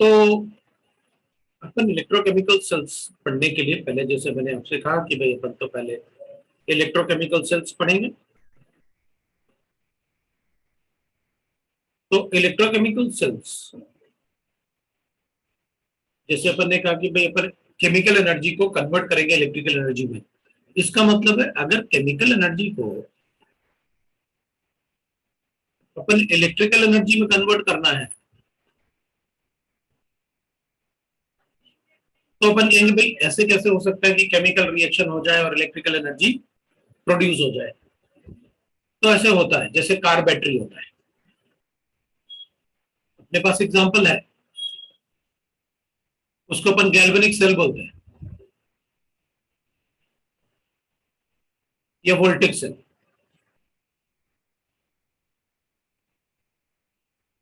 तो अपन electrochemical cells पढ़ने के लिए पहले, जैसे मैंने आपसे कहा कि भाई अपन तो पहले इलेक्ट्रोकेमिकल सेल्स पढ़ेंगे। तो इलेक्ट्रोकेमिकल सेल्स, जैसे अपन ने कहा कि भाई अपन केमिकल एनर्जी को कन्वर्ट करेंगे इलेक्ट्रिकल एनर्जी में। इसका मतलब है अगर केमिकल एनर्जी को अपन इलेक्ट्रिकल एनर्जी में कन्वर्ट करना है तो अपन कहेंगे भाई ऐसे कैसे हो सकता है कि केमिकल रिएक्शन हो जाए और इलेक्ट्रिकल एनर्जी प्रोड्यूस हो जाए। तो ऐसे होता है जैसे कार बैटरी होता है। अपने पास एग्जांपल है, उसको अपन गैल्वेनिक सेल बोलते हैं या वोल्टिक सेल।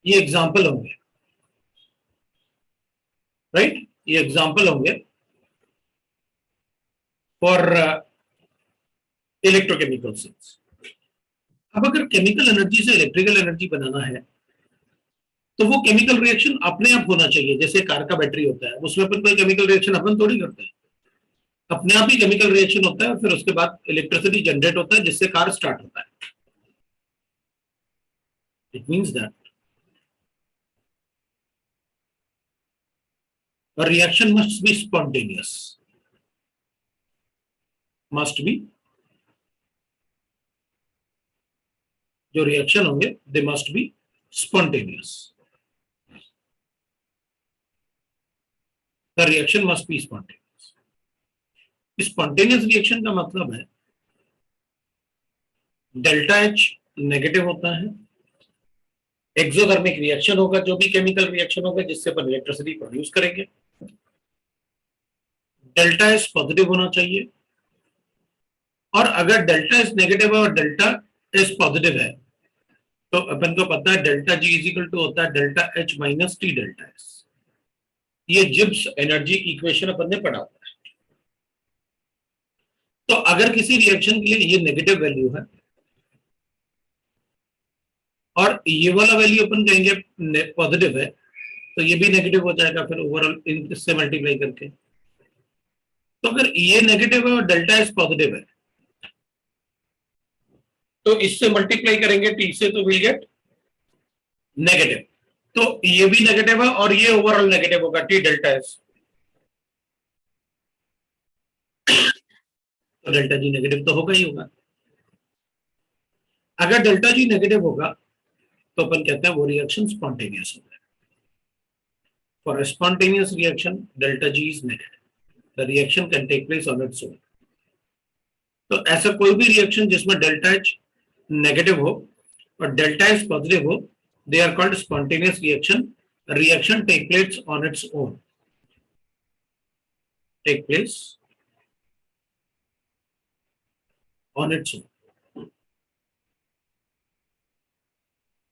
ये एग्जांपल होंगे, राइट? ये एग्जांपल होंगे फॉर इलेक्ट्रोकेमिकल सेल्स। अब अगर केमिकल एनर्जी से इलेक्ट्रिकल एनर्जी बनाना है तो वो केमिकल रिएक्शन अपने आप होना चाहिए। जैसे कार का बैटरी होता है, उसमें अपन कोई केमिकल रिएक्शन अपन थोड़ी करते हैं, अपने आप ही केमिकल रिएक्शन होता है और फिर उसके बाद इलेक्ट्रिसिटी जनरेट होता है जिससे कार स्टार्ट होता है। It means that a reaction must be spontaneous, must be, जो रिएक्शन होंगे they must be spontaneous. The reaction must be spontaneous. Spontaneous reaction का मतलब है डेल्टा एच नेगेटिव होता है, एक्सोथर्मिक रिएक्शन होगा, जो भी केमिकल रिएक्शन होगा जिससे अपन इलेक्ट्रिसिटी प्रोड्यूस करेंगे। डेल्टा एस पॉजिटिव होना चाहिए, और अगर डेल्टा एस नेगेटिव है और डेल्टा एस पॉजिटिव है तो अपन को पता है delta G is equal to होता है delta H minus T delta S. ये जिब्स एनर्जी इक्वेशन अपन ने पढ़ा था। तो अगर किसी रिएक्शन के लिए ये नेगेटिव वैल्यू है और ये वाला वैल्यू अपन कहेंगे पॉजिटिव है तो ये भी नेगेटिव हो जाएगा फिर ओवरऑल इससे मल्टीप्लाई करके। तो अगर ये नेगेटिव है और डेल्टा एस पॉजिटिव है तो इससे मल्टीप्लाई करेंगे टी से तो विल गेट नेगेटिव। तो ये भी नेगेटिव है और ये ओवरऑल नेगेटिव होगा टी डेल्टा एस। तो डेल्टा जी नेगेटिव तो होगा ही होगा। अगर डेल्टा जी नेगेटिव होगा तो अपन कहते हैं वो रिएक्शन स्पॉन्टेनियस होगा। For a spontaneous reaction delta G is negative. The reaction can take place on its own. तो ऐसा कोई भी रिएक्शन जिसमें डेल्टा एच नेगेटिव हो और डेल्टा एच पॉजिटिव हो, they are called spontaneous reaction. Reaction take place on its own, take place on its own.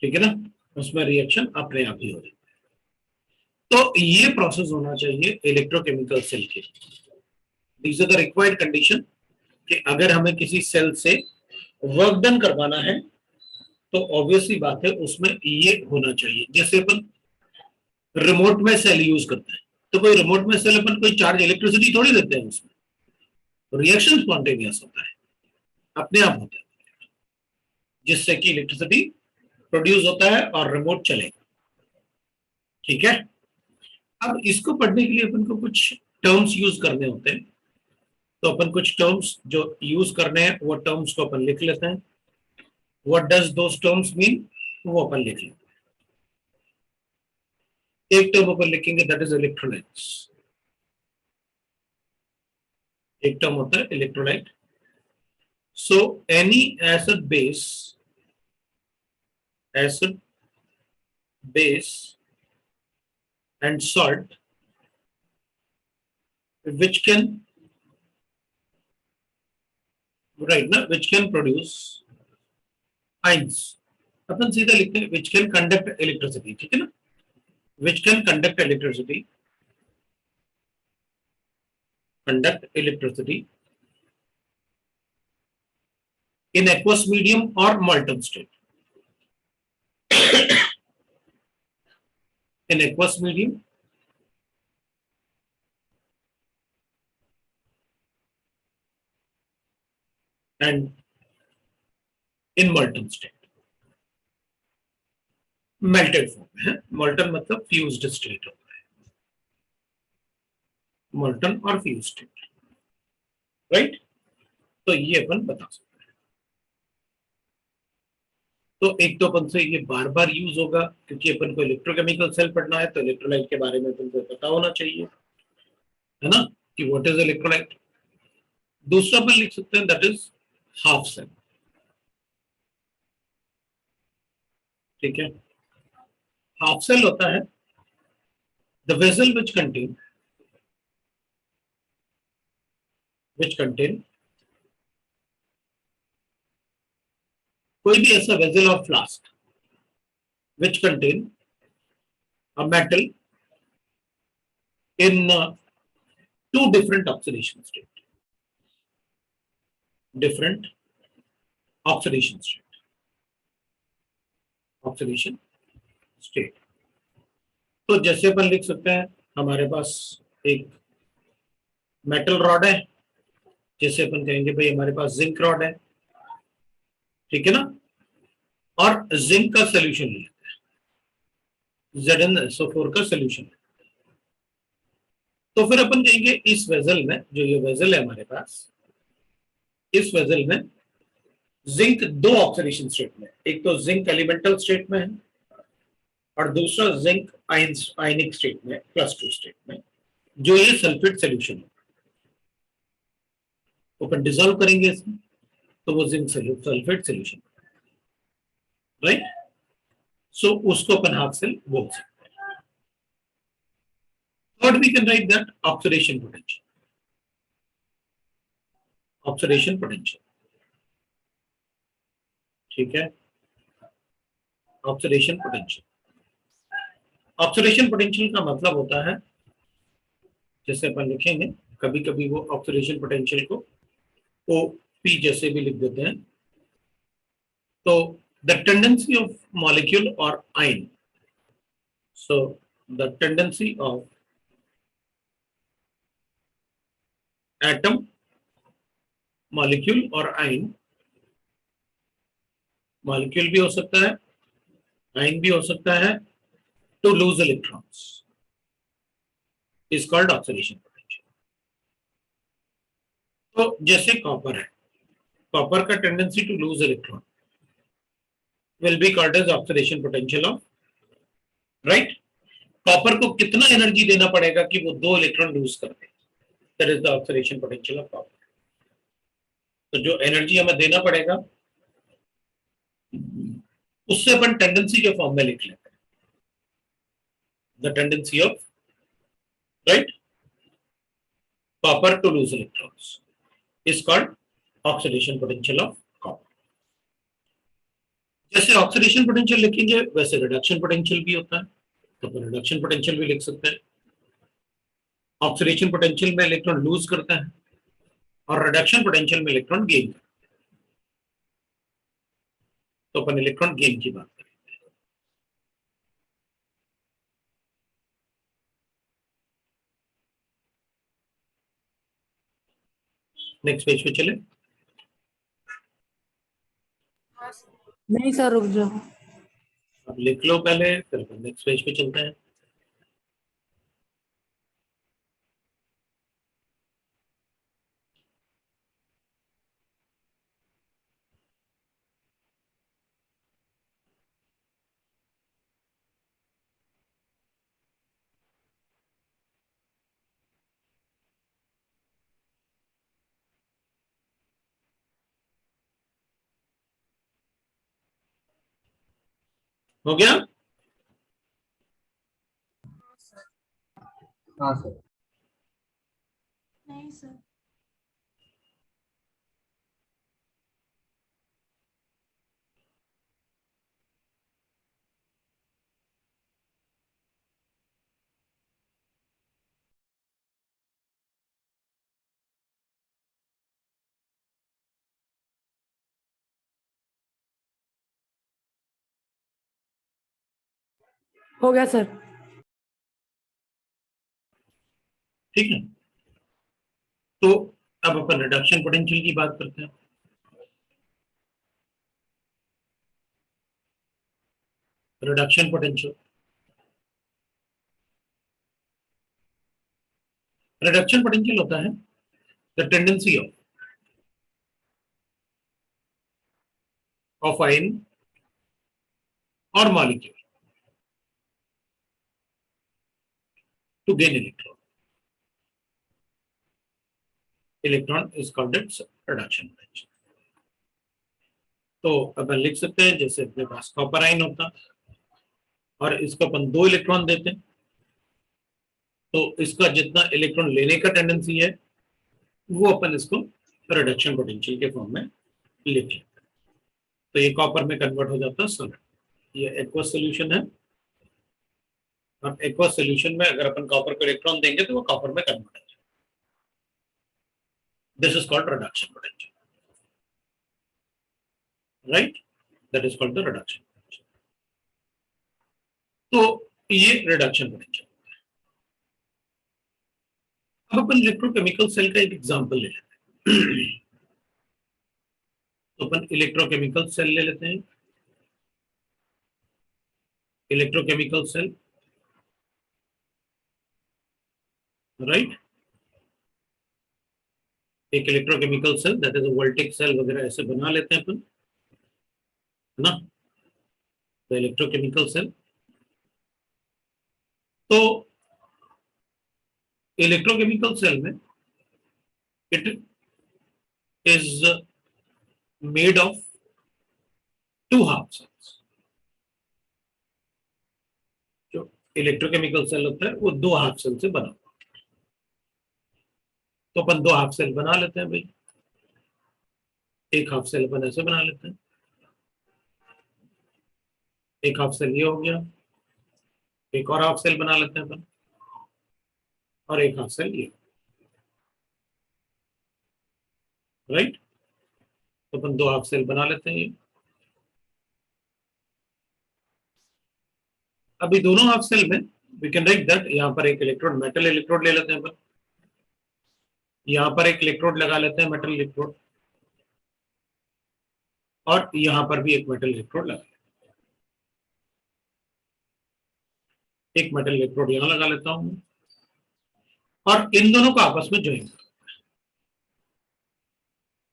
ठीक है ना, उसमें रिएक्शन अपने आप ही हो जाए। तो ये प्रोसेस होना चाहिए इलेक्ट्रोकेमिकल सेल के। These are the required condition कि अगर हमें किसी सेल से वर्क डन करवाना है तो ऑब्वियसली बात है उसमें ये होना चाहिए। जैसे अपन रिमोट में सेल यूज करते हैं तो कोई रिमोट में सेल अपन कोई चार्ज इलेक्ट्रिसिटी थोड़ी देते हैं, उसमें रिएक्शन स्पॉन्टेनियस होता है, अपने आप होता है, जिससे कि इलेक्ट्रिसिटी प्रोड्यूस होता है और रिमोट चलेगा। ठीक है, अब इसको पढ़ने के लिए अपन को कुछ टर्म्स यूज करने होते हैं। तो अपन कुछ टर्म्स जो यूज करने हैं वो टर्म्स को अपन लिख लेते हैं। What does those terms mean, वो अपन लिख लेते हैं। एक टर्म अपन लिखेंगे दैट इज इलेक्ट्रोलाइट्स। एक टर्म होता है electrolyte. So any acid base and salt which can which can produce ions। अपन सीधा लिखते हैं which can conduct electricity। ठीक है ना, which can conduct electricity in aqueous medium or molten state। in aqueous medium and in molten state, melted form है। molten मतलब fused state होता है, molten और फ्यूज स्टेट, राइट। तो ये अपन बता सकते हैं। तो एक तो अपन से ये बार बार यूज होगा क्योंकि अपन को इलेक्ट्रोकेमिकल सेल पढ़ना है, तो इलेक्ट्रोलाइट के बारे में अपन को पता होना चाहिए, है ना, कि व्हाट इज इलेक्ट्रोलाइट। दूसरा अपन लिख सकते हैं दैट इज हाफ सेल, ठीक है। हाफ सेल होता है द वेसल विच कंटेन कोई भी ऐसा वेसल और flask which contain a metal in two different oxidation state, different oxidation state, oxidation state। तो जैसे अपन लिख सकते हैं हमारे पास एक मेटल रॉड है, जैसे अपन कहेंगे भाई हमारे पास जिंक रॉड है, ठीक है ना, और जिंक का सोल्यूशन ले लेते हैं, ZnSO4 का सोल्यूशन। तो फिर अपन कहेंगे इस वेजल में, जो ये वेजल है हमारे पास, इस वेजल में जिंक दो ऑक्सीडेशन स्टेट में, एक तो जिंक एलिमेंटल स्टेट में है और दूसरा जिंक आयनिक स्टेट में, +2 स्टेट में, जो ये सल्फेट सोल्यूशन है। अपन डिसॉल्व करेंगे इसमें तो वो zinc sulphate solution, right. So उसको अपन हाफ सेल बोल सकते हैं। Third we can write that oxidation potential, oxidation potential, ठीक है। ऑक्सीडेशन पोटेंशियल, ऑक्सीडेशन पोटेंशियल का मतलब होता है, जैसे अपन लिखेंगे कभी कभी वो ऑक्सीडेशन पोटेंशियल को OP जैसे भी लिख देते हैं। तो द टेंडेंसी ऑफ मॉलिक्यूल और ion, so the tendency of atom, molecule और आयन, मॉलिक्यूल भी हो सकता है, आयन भी हो सकता है, to lose electrons is called oxidation potential. तो जैसे कॉपर है, कॉपर का tendency to lose electron will be called as oxidation potential of, right. कॉपर को कितना एनर्जी देना पड़ेगा कि वो 2 इलेक्ट्रॉन लूज कर दे, that is the oxidation potential of copper. तो जो एनर्जी हमें देना पड़ेगा उससे अपन टेंडेंसी के फॉर्म में लिख लेते हैं, the tendency of, right, copper to lose electrons is called oxidation potential of copper. जैसे ऑक्सीडेशन पोटेंशियल लिखेंगे वैसे रिडक्शन पोटेंशियल भी होता है, तो अपन रिडक्शन पोटेंशियल भी लिख सकते हैं। ऑक्सीडेशन पोटेंशियल में इलेक्ट्रॉन लूज करता है और रिडक्शन पोटेंशियल में इलेक्ट्रॉन गेन करता है। तो अपन इलेक्ट्रॉन गेन की बात करें। नेक्स्ट पेज पे चले। नहीं सर, रुक जाओ। अब लिख लो पहले, फिर अपन नेक्स्ट पेज पे चलते हैं। हो गया? हाँ सर। नहीं सर। हो गया सर। ठीक है, तो अब अपन रिडक्शन पोटेंशियल की बात करते हैं। Reduction potential. रिडक्शन पोटेंशियल होता है द टेंडेंसी ऑफ आयन और molecule to gain electron. Electron is called its reduction potential. तो अपन लिख सकते हैं जैसे अपने पास कॉपर आयन होता और इसको अपन 2 इलेक्ट्रॉन देते हैं, तो इसका जितना इलेक्ट्रॉन लेने का टेंडेंसी है वो अपन इसको रिडक्शन पोटेंशियल के फॉर्म में लिख लेते हैं। तो ये कॉपर में कन्वर्ट हो जाता है सॉलिड। ये एक्वस सॉल्यूशन है और एक्वस सॉल्यूशन में अगर अपन कॉपर को इलेक्ट्रॉन देंगे तो वो कॉपर में कन्वर्ट हो जाएगा। This is called reduction potential, right? That is called the reduction. तो ये रिडक्शन पोटेंशियल। अब अपन इलेक्ट्रोकेमिकल सेल का एक एग्जांपल ले लेते हैं। तो अपन इलेक्ट्रोकेमिकल सेल ले लेते हैं। Electrochemical cell, right? एक electrochemical cell that is a voltage cell वगैरह ऐसे बना लेते हैं अपन, है ना? तो इलेक्ट्रोकेमिकल सेल, तो इलेक्ट्रोकेमिकल सेल में it is made of 2 half cells. जो इलेक्ट्रोकेमिकल सेल होता है वो 2 हाफ सेल से बना होता है। तो अपन 2 हाफ सेल बना लेते हैं भाई। एक हाफ सेल अपन ऐसे बना लेते हैं, एक हाफ सेल ये हो गया, एक और हाफ सेल बना लेते हैं अपन, और एक हाफ सेल ये, राइट? तो अपन 2 हाफ सेल बना लेते हैं ये। अभी दोनों हाफ सेल में वी कैन राइट दैट यहाँ पर एक इलेक्ट्रोड, मेटल इलेक्ट्रोड ले लेते हैं अपन, यहाँ पर एक इलेक्ट्रोड लगा लेते हैं मेटल इलेक्ट्रोड, और यहाँ पर भी एक मेटल इलेक्ट्रोड लगा लेते हैं। एक मेटल इलेक्ट्रोड यहाँ लगा लेता हूं और इन दोनों को आपस में ज्वाइन,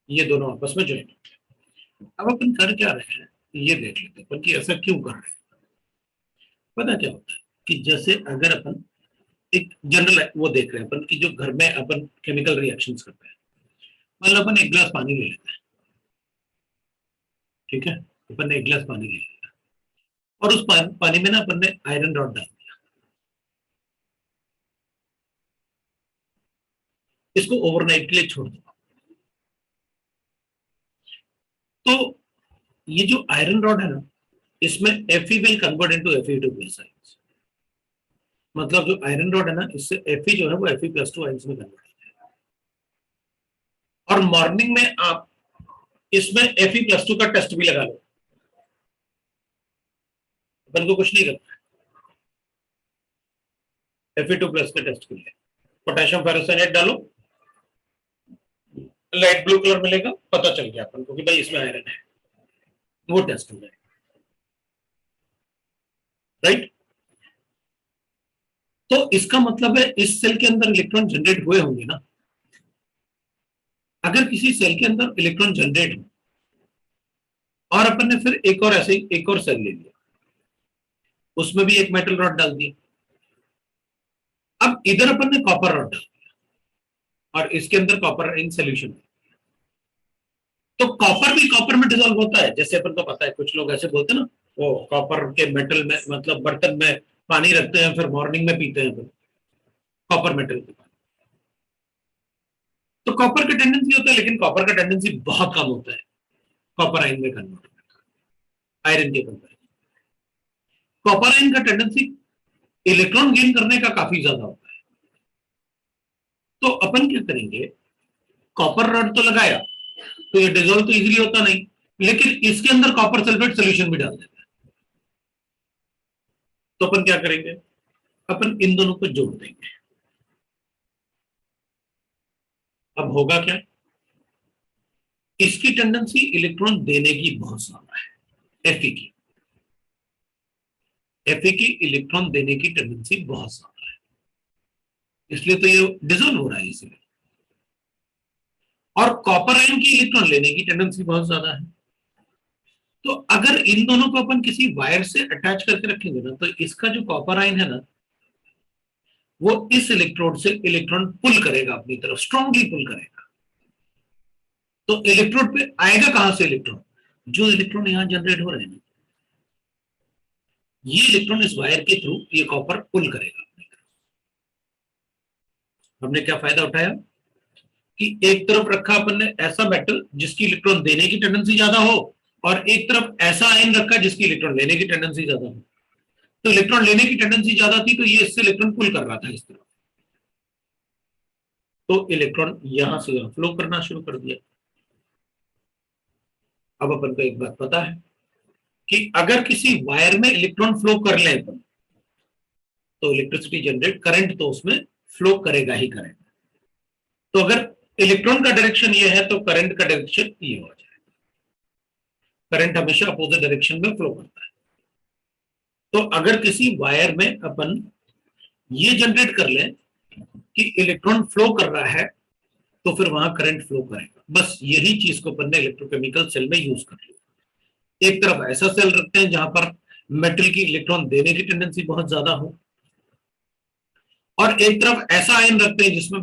ये दोनों आपस में ज्वाइन। अब अपन कर क्या रहे हैं ये देख लेते हैं अपन कि ऐसा क्यों कर रहे हैं। पता क्या होता है कि जैसे अगर अपन एक जनरल वो देख रहे हैं अपन कि जो घर में अपन केमिकल रिएक्शंस करते हैं, मान लो अपन एक गिलास पानी ले लेते हैं, ठीक है? अपन ने एक गिलास पानी ले लिया और उस पानी में ना अपन ने आयरन रॉड डाल दिया। इसको ओवरनाइट के लिए छोड़ दो। तो ये जो आयरन रॉड है ना, इसमें Fe will convert into Fe2+ ions. मतलब जो आयरन रॉड है ना, इससे Fe जो है वो Fe+2 आयंस में कन्वर्ट हो जाएगा। और मॉर्निंग में आप इसमें Fe+2 का टेस्ट भी लगा लो, अपन को कुछ नहीं करना है। Fe2+ के टेस्ट के लिए पोटेशियम फेरोसाइनाइड डालो, लाइट ब्लू कलर मिलेगा, पता चल गया अपन को कि भाई इसमें आयरन है, वो टेस्ट हो जाएगा, राइट? तो इसका मतलब है इस सेल के अंदर इलेक्ट्रॉन जनरेट हुए होंगे ना। अगर किसी सेल के अंदर इलेक्ट्रॉन जनरेट हो और अपन ने फिर एक और ऐसे एक और सेल ले लिया, उसमें भी एक मेटल रॉड डाल दिया, अब इधर अपन ने कॉपर रॉड डाल दिया और इसके अंदर कॉपर इन सोल्यूशन। तो कॉपर भी कॉपर में डिसॉल्व होता है, जैसे अपन को पता है, कुछ लोग ऐसे बोलते हैं ना, वो कॉपर के मेटल में मतलब बर्तन में पानी रखते हैं फिर मॉर्निंग में पीते हैं कॉपर मेटल के पानी। तो कॉपर का टेंडेंसी होता है, लेकिन कॉपर का टेंडेंसी बहुत कम होता है कॉपर आयन में कन्वर्ट होने का आयरन के कंपेरिजन। कॉपर आयन का टेंडेंसी इलेक्ट्रॉन गेन करने का काफी ज्यादा होता है। तो अपन क्या करेंगे, कॉपर रॉड तो लगाया तो ये डिसॉल्व तो इजीली होता नहीं, लेकिन इसके अंदर कॉपर सल्फेट सोल्यूशन भी डाल देते हैं। तो अपन क्या करेंगे, अपन इन दोनों को जोड़ देंगे। अब होगा क्या, इसकी टेंडेंसी इलेक्ट्रॉन देने की बहुत ज्यादा है Fe की, Fe की इलेक्ट्रॉन देने की टेंडेंसी बहुत ज्यादा है, इसलिए तो ये डिजोल्व हो रहा है इसीलिए। और कॉपर आयन की इलेक्ट्रॉन लेने की टेंडेंसी बहुत ज्यादा है। तो अगर इन दोनों को अपन किसी वायर से अटैच करके रखेंगे ना, तो इसका जो कॉपर आयन है ना, वो इस इलेक्ट्रोड से इलेक्ट्रॉन पुल करेगा अपनी तरफ, स्ट्रांगली पुल करेगा। तो इलेक्ट्रोड पे आएगा कहां से इलेक्ट्रॉन? जो इलेक्ट्रॉन यहां जनरेट हो रहे हैं ना, ये इलेक्ट्रॉन इस वायर के थ्रू ये कॉपर पुल करेगा अपनी तरफ। हमने क्या फायदा उठाया कि एक तरफ रखा अपन ने ऐसा मेटल जिसकी इलेक्ट्रॉन देने की टेंडेंसी ज्यादा हो, और एक तरफ ऐसा आयन रखा जिसकी इलेक्ट्रॉन लेने की टेंडेंसी ज्यादा हो। तो इलेक्ट्रॉन लेने की टेंडेंसी ज्यादा थी, तो ये इससे इलेक्ट्रॉन पुल कर रहा था इस तरफ, तो इलेक्ट्रॉन यहां से यहां फ्लो करना शुरू कर दिया। अब अपन को एक बात पता है कि अगर किसी वायर में इलेक्ट्रॉन फ्लो कर ले अपन, तो इलेक्ट्रिसिटी जनरेट, करंट तो उसमें फ्लो करेगा ही करेगा। तो अगर इलेक्ट्रॉन का डायरेक्शन ये है, तो करंट का डायरेक्शन ये हो जाए। करंट हमेशा अपोजिट डायरेक्शन में फ्लो करता है। तो अगर किसी वायर में अपन ये जनरेट कर लें कि इलेक्ट्रॉन फ्लो कर रहा है, तो फिर वहां करंट फ्लो करेगा। बस यही चीज को अपन ने इलेक्ट्रोकेमिकल सेल में यूज कर लिया। एक तरफ ऐसा सेल रखते हैं जहां पर मेटल की इलेक्ट्रॉन देने की टेंडेंसी बहुत ज्यादा हो, और एक तरफ ऐसा आयन रखते हैं जिसमें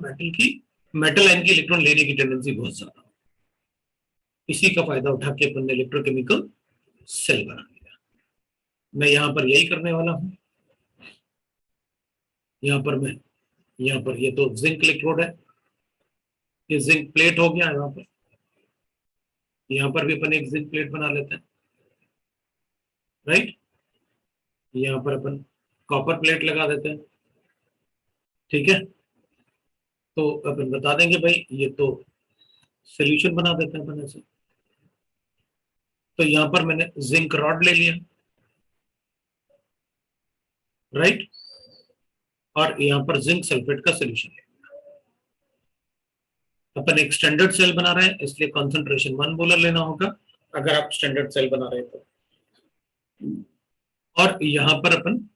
मेटल आयन की इलेक्ट्रॉन लेने की टेंडेंसी बहुत ज्यादा हो। इसी का फायदा उठा के अपन ने इलेक्ट्रोकेमिकल सेल बना लिया। मैं यहां पर यही करने वाला हूं। यहां पर ये तो जिंक इलेक्ट्रोड है, ये जिंक प्लेट हो गया। यहां पर भी अपन एक जिंक प्लेट बना लेते हैं, राइट। यहां पर अपन कॉपर प्लेट लगा देते हैं, ठीक है। तो अपन बता देंगे भाई ये तो सोल्यूशन बना देते हैं अपन ऐसे। तो यहां पर मैंने जिंक रॉड ले लिया, राइट, और यहां पर जिंक सल्फेट का सोल्यूशन ले। अपन एक स्टैंडर्ड सेल बना रहे हैं, इसलिए कॉन्सेंट्रेशन 1 मोलर लेना होगा अगर आप स्टैंडर्ड सेल बना रहे हैं तो। और यहां पर अपन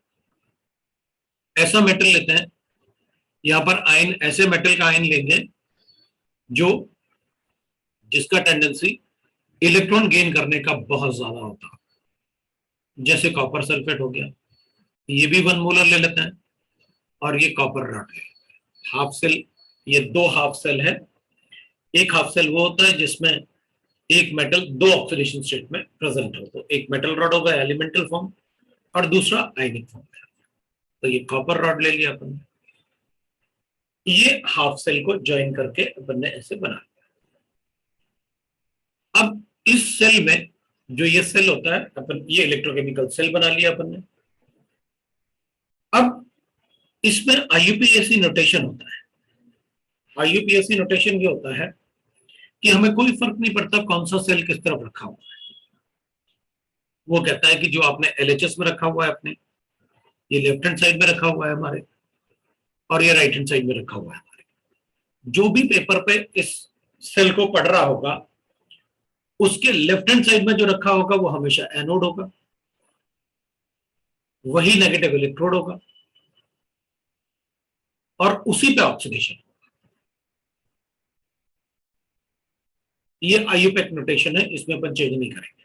ऐसा मेटल लेते हैं, यहां पर आयन ऐसे मेटल का आयन लेंगे जो जिसका टेंडेंसी इलेक्ट्रॉन गेन करने का बहुत ज्यादा होता है, जैसे कॉपर सल्फेट हो गया। ये भी 1 मोलर ले लेते हैं, और ये कॉपर रॉड है हाफ सेल। ये 2 हाफ सेल है। एक हाफ सेल वो होता है जिसमें एक मेटल 2 ऑक्सीडेशन स्टेट में प्रेजेंट हो, तो एक मेटल रॉड होगा एलिमेंटल फॉर्म, और दूसरा आयनिक फॉर्म है। तो ये कॉपर रॉड ले लिया अपन ने। ये हाफ सेल को ज्वाइन करके अपन ने ऐसे बना लिया। अब इस सेल में जो ये सेल होता है, अपन ये इलेक्ट्रोकेमिकल सेल बना लिया अपन ने। अब इसमें आईयूपीएसी नोटेशन होता है। आईयूपीएसी नोटेशन ये होता है कि हमें कोई फर्क नहीं पड़ता कौन सा सेल किस तरफ रखा हुआ है। वो कहता है कि जो आपने एलएचएस में रखा हुआ है अपने, ये लेफ्ट हैंड साइड में रखा हुआ है हमारे, और ये राइट हैंड साइड में रखा हुआ है हमारे। जो भी पेपर पे इस सेल को पढ़ रहा होगा, उसके लेफ्ट हैंड साइड में जो रखा होगा वो हमेशा एनोड होगा, वही नेगेटिव इलेक्ट्रोड होगा, और उसी पे ऑक्सीडेशन। ये आईयूपैक नोटेशन है, इसमें अपन चेंज नहीं करेंगे।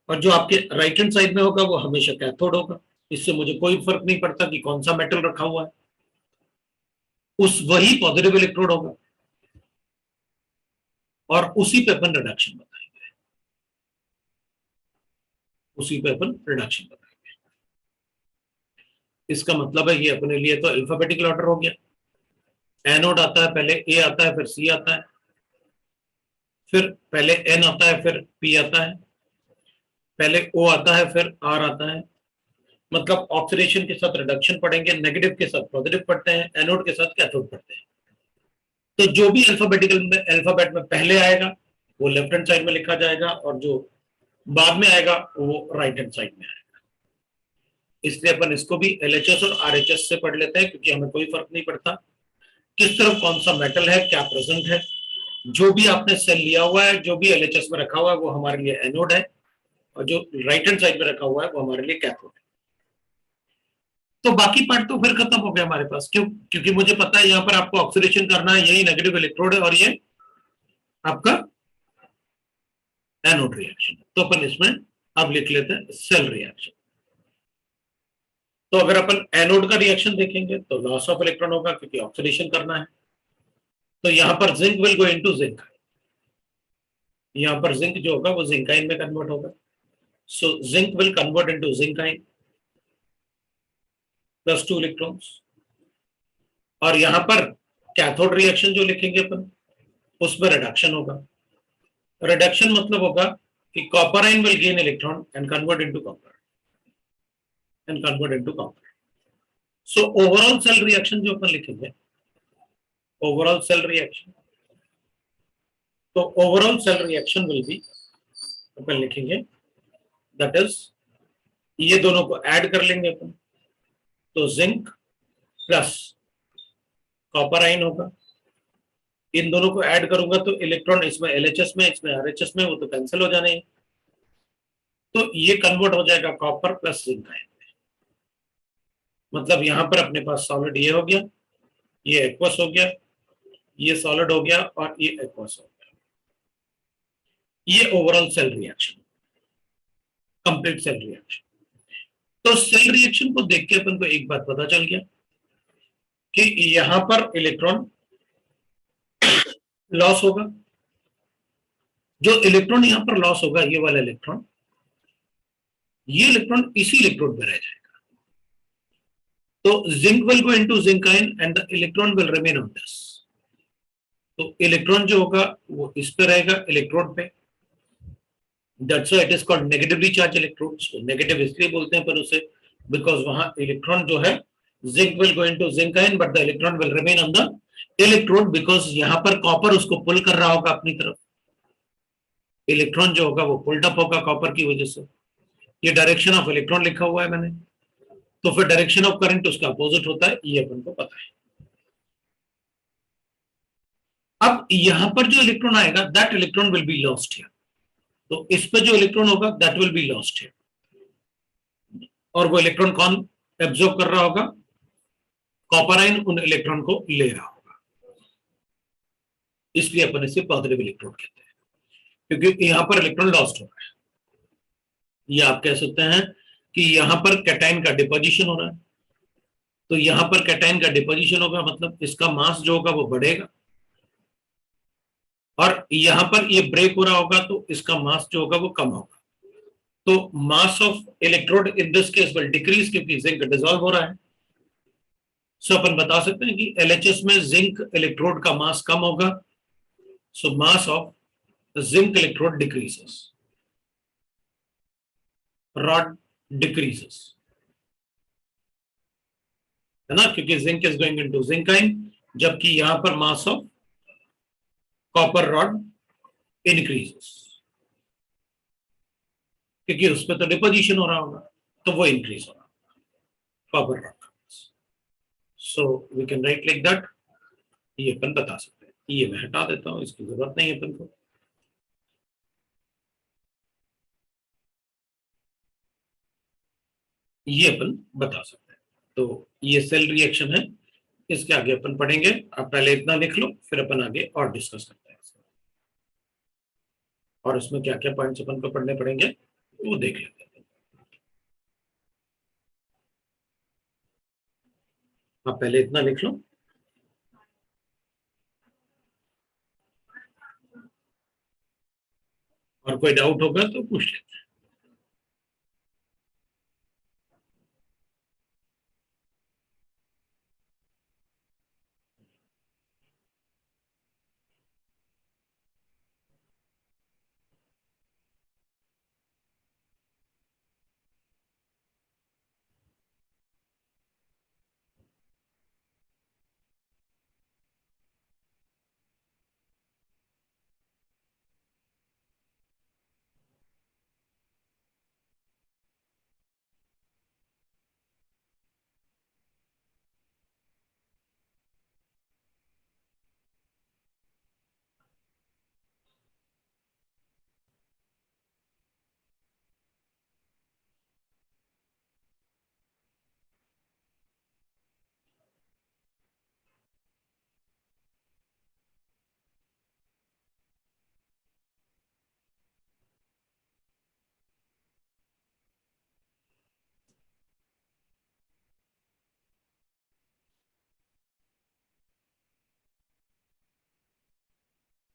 और जो आपके राइट हैंड साइड में होगा वो हमेशा कैथोड होगा। इससे मुझे कोई फर्क नहीं पड़ता कि कौन सा मेटल रखा हुआ है, उस वही पॉजिटिव इलेक्ट्रोड होगा, और उसी पे अपन रिडक्शन बताएंगे। इसका मतलब है ये अपने लिए तो अल्फाबेटिकल ऑर्डर हो गया। एनोड आता है, पहले ए आता है, फिर सी आता है, फिर पहले एन आता है, फिर पी आता है, पहले ओ आता है, फिर आर आता है। मतलब ऑक्सीडेशन के साथ रिडक्शन पढ़ेंगे, नेगेटिव के साथ पॉजिटिव पढ़ते हैं, एनोड के साथ कैथोड पढ़ते हैं। तो जो भी अल्फाबेट में पहले आएगा वो लेफ्ट हैंड साइड में लिखा जाएगा, और जो बाद में आएगा वो राइट हैंड साइड में आएगा। इसलिए अपन इसको भी एलएचएस और आरएचएस से पढ़ लेते हैं, क्योंकि हमें कोई फर्क नहीं पड़ता किस तरफ कौन सा मेटल है, क्या प्रेजेंट है। जो भी आपने सेल लिया हुआ है, जो भी एलएचएस में रखा हुआ है, वो हमारे लिए एनोड है, और जो राइट हैंड साइड में रखा हुआ है वो हमारे लिए कैथोड है। तो बाकी पार्ट तो फिर खत्म हो गया हमारे पास। क्यों? क्योंकि मुझे पता है यहाँ पर आपको ऑक्सीडेशन करना है, यही नेगेटिव इलेक्ट्रोड है और ये आपका एनोड रिएक्शन। तो अपन इसमें अब लिख लेते हैं सेल रिएक्शन। तो अगर अपन एनोड का रिएक्शन देखेंगे तो लॉस ऑफ इलेक्ट्रॉन होगा क्योंकि ऑक्सीडेशन करना है। तो यहां पर zinc will go into zinc, यहां पर जिंक जो होगा वो जिंकाइन में कन्वर्ट होगा। So zinc will convert into zinc ion plus 2 electrons. और यहां पर कैथोड रिएक्शन जो लिखेंगे अपन उसमें रिडक्शन होगा। रिडक्शन मतलब होगा कि copper ion will gain electron and convert into copper. So overall cell reaction जो अपन लिखेंगे, ओवरऑल सेल रिएक्शन, तो overall cell reaction will be, अपन लिखेंगे दैट इज, ये दोनों को ऐड कर लेंगे अपन, तो जिंक प्लस कॉपर आयन होगा। इन दोनों को ऐड करूंगा तो इलेक्ट्रॉन इसमें एलएचएस में, इसमें आरएचएस में, वो तो कैंसिल हो जाने हैं। तो ये कन्वर्ट हो जाएगा कॉपर प्लस जिंक आयन। मतलब यहां पर अपने पास सॉलिड ये हो गया, ये एक्वस हो गया, ये सॉलिड हो गया और ये एक्वस हो गया। ये overall cell reaction, complete cell reaction. तो सेल रिएक्शन को देख के अपन को एक बात पता चल गया कि यहां पर इलेक्ट्रॉन लॉस होगा। जो इलेक्ट्रॉन यहां पर लॉस होगा, ये वाला इलेक्ट्रॉन, ये इलेक्ट्रॉन इसी इलेक्ट्रोड में रह जाएगा। तो zinc will go into zinc ion and the electron will remain on this. तो इलेक्ट्रॉन जो होगा वो इस पे रहेगा, इलेक्ट्रोड पे। That's why it is called negatively charge electrodes. Negative इसलिए बोलते हैं पर उसे, बिकॉज वहां इलेक्ट्रॉन जो है, zinc will go into zinc ion but the electron will remain on the electrode, because यहां पर कॉपर उसको पुल कर रहा होगा अपनी तरफ। इलेक्ट्रॉन जो होगा वो पुल्ड अप होगा कॉपर की वजह से। ये डायरेक्शन ऑफ इलेक्ट्रॉन लिखा हुआ है मैंने, तो फिर डायरेक्शन ऑफ करंट उसका अपोजिट होता है, ये अपन को पता है। अब यहां पर जो इलेक्ट्रॉन आएगा, that electron will be lost here. तो इस पे जो इलेक्ट्रॉन होगा that will be lost here. और वो इलेक्ट्रॉन कौन एब्जॉर्ब कर रहा होगा? कॉपर आयन उन इलेक्ट्रॉन को ले रहा होगा। इसलिए अपन इसे पॉजिटिव इलेक्ट्रॉन कहते हैं, क्योंकि यहां पर इलेक्ट्रॉन लॉस्ट हो रहा है। ये आप कह सकते हैं कि यहां पर कैटायन का डिपोजिशन हो रहा है। तो यहां पर कैटायन का डिपोजिशन होगा, मतलब इसका मास जो होगा वो बढ़ेगा। और यहां पर ये ब्रेक हो रहा होगा तो इसका मास जो होगा वो कम होगा। तो mass of electrode in this case will decrease, क्योंकि जिंक डिसॉल्व हो रहा है। सो अपन बता सकते हैं कि एलएचएस में जिंक इलेक्ट्रोड का मास कम होगा। So mass of zinc electrode decreases, rod decreases, है ना, क्योंकि zinc is going into zinc ion, जबकि यहां पर mass of copper rod increases, क्योंकि उस पर तो डिपोजिशन हो रहा होगा, तो वो इंक्रीज हो रहा होगा copper rod. So we can write like that. ये अपन बता सकते हैं। ये मैं हटा देता हूं, इसकी जरूरत नहीं है अपन को। ये अपन बता सकते हैं। तो ये सेल रिएक्शन है, इसके आगे अपन पढ़ेंगे। आप पहले इतना लिख लो, फिर अपन आगे और डिस्कस करते हैं और इसमें क्या क्या पॉइंट्स अपन को पढ़ने पड़ेंगे वो देख लेते हैं। आप पहले इतना लिख लो, और कोई डाउट होगा तो पूछ लेते हैं।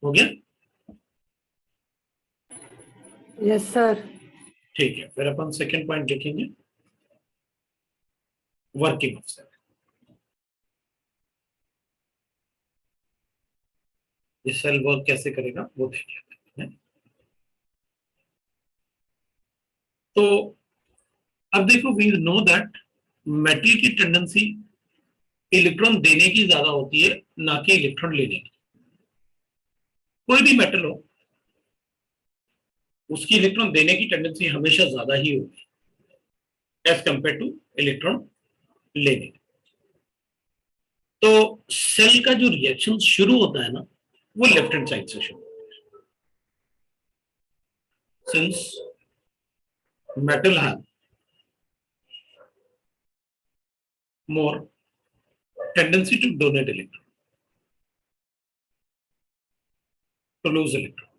हो गया? Yes sir. ठीक है, फिर अपन सेकेंड पॉइंट देखेंगे, वर्किंग ऑफ सेल। ये सेल वर्क कैसे करेगा वो देख लेते हैं। तो अब देखो, वी नो दैट मेटल की टेंडेंसी इलेक्ट्रॉन देने की ज्यादा होती है, ना कि इलेक्ट्रॉन लेने की। कोई भी मेटल हो, उसकी इलेक्ट्रॉन देने की टेंडेंसी हमेशा ज्यादा ही होगी एज कंपेयर टू इलेक्ट्रॉन लेने की। तो सेल का जो रिएक्शन शुरू होता है ना, वो लेफ्ट हैंड साइड से शुरू होता है। Since metal have more tendency to donate electron, to lose electrons.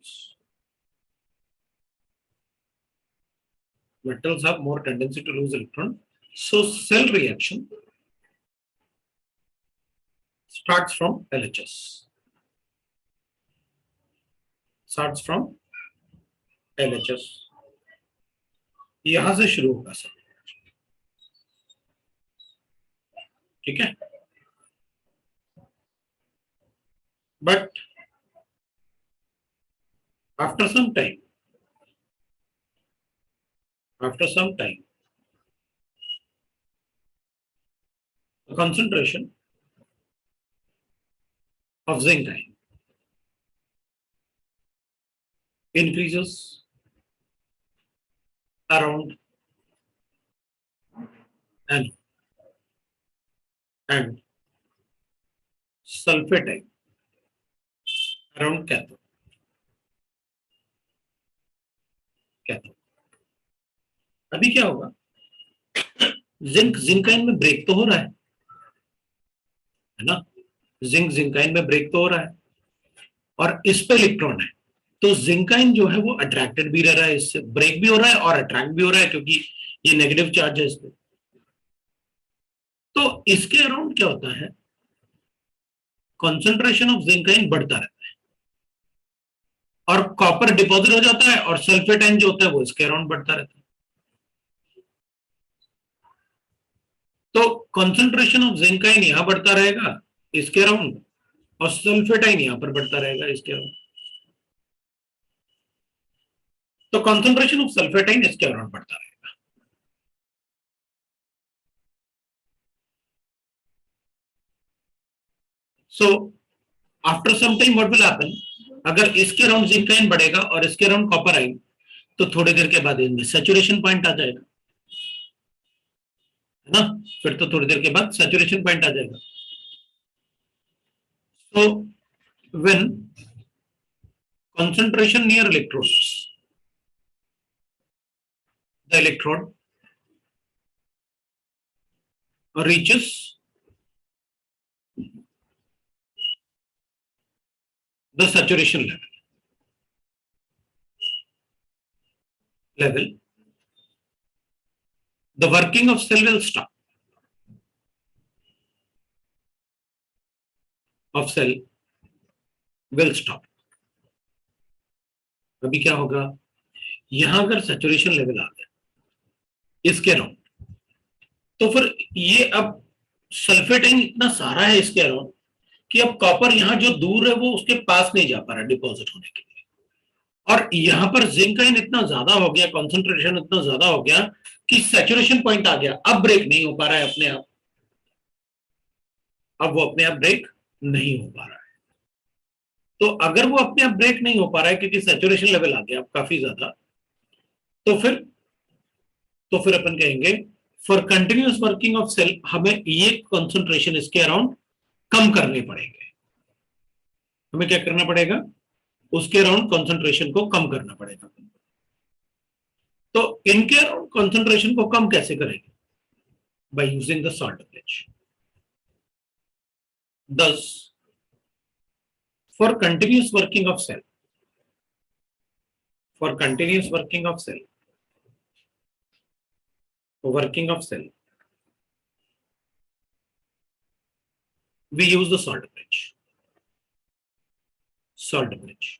Metals have more tendency to lose electron. So cell reaction starts from LHS. Starts from LHS. यहां से शुरू होगा सर, ठीक है? But after some time, the concentration of zinc ion increases around N, and sulfate ion around cathode. अभी क्या होगा, zinc ion में ब्रेक तो हो रहा है ना? जिंक आयन में ब्रेक तो हो रहा है, और इस पे इलेक्ट्रॉन है, तो जिंक आयन जो है वो अट्रैक्टेड भी रह रहा है, इससे ब्रेक भी हो रहा है और अट्रैक्ट भी हो रहा है, क्योंकि ये नेगेटिव चार्ज है इस पे। तो इसके अराउंड क्या होता है, कॉन्सेंट्रेशन ऑफ जिंक आयन बढ़ता रहता है, और कॉपर डिपॉजिट हो जाता है, और सल्फेट आयन जो होता है वो इसके अराउंड बढ़ता रहता है। तो कॉन्सेंट्रेशन ऑफ जिंक आयन यहां बढ़ता रहेगा इसके अराउंड, और सल्फेट आयन यहां पर बढ़ता रहेगा इसके अराउंड। तो कॉन्सेंट्रेशन ऑफ सल्फेट आयन इसके अराउंड बढ़ता रहेगा। So after some time what will happen, अगर इसके अराउंड जिंक आयन बढ़ेगा और इसके अराउंड कॉपर आयन, तो थोड़ी देर के बाद इनमें सैचुरेशन पॉइंट आ जाएगा, है ना? फिर तो थोड़ी देर के बाद सैचुरेशन पॉइंट आ जाएगा। So when concentration near electrodes, the electrode reaches the saturation level, the working of cell will stop. अभी क्या होगा, यहां अगर सैचुरेशन लेवल आ गया इसके अराउंड, तो फिर ये अब सल्फेट आयन इतना सारा है इसके अराउंड कि अब कॉपर यहां जो दूर है वो उसके पास नहीं जा पा रहा डिपॉजिट होने के लिए, और यहां पर जिंक आयन इतना ज्यादा हो गया, कॉन्सेंट्रेशन इतना ज्यादा हो गया कि सैचुरेशन पॉइंट आ गया, अब ब्रेक नहीं हो पा रहा है अपने आप, अब वो अपने आप ब्रेक नहीं हो पा रहा है। तो अगर वो अपने आप ब्रेक नहीं हो पा रहा है क्योंकि सैचुरेशन लेवल आ गया अब काफी ज्यादा, तो फिर अपन कहेंगे for continuous working of cell हमें ये कंसंट्रेशन इसके अराउंड कम करने पड़ेंगे। हमें क्या करना पड़ेगा, उसके अराउंड कंसंट्रेशन को कम करना पड़ेगा। तो इनके अराउंड कंसंट्रेशन को कम कैसे करेंगे, by using the salt bridge. Thus, for continuous working of cell, we use the salt bridge. Salt bridge.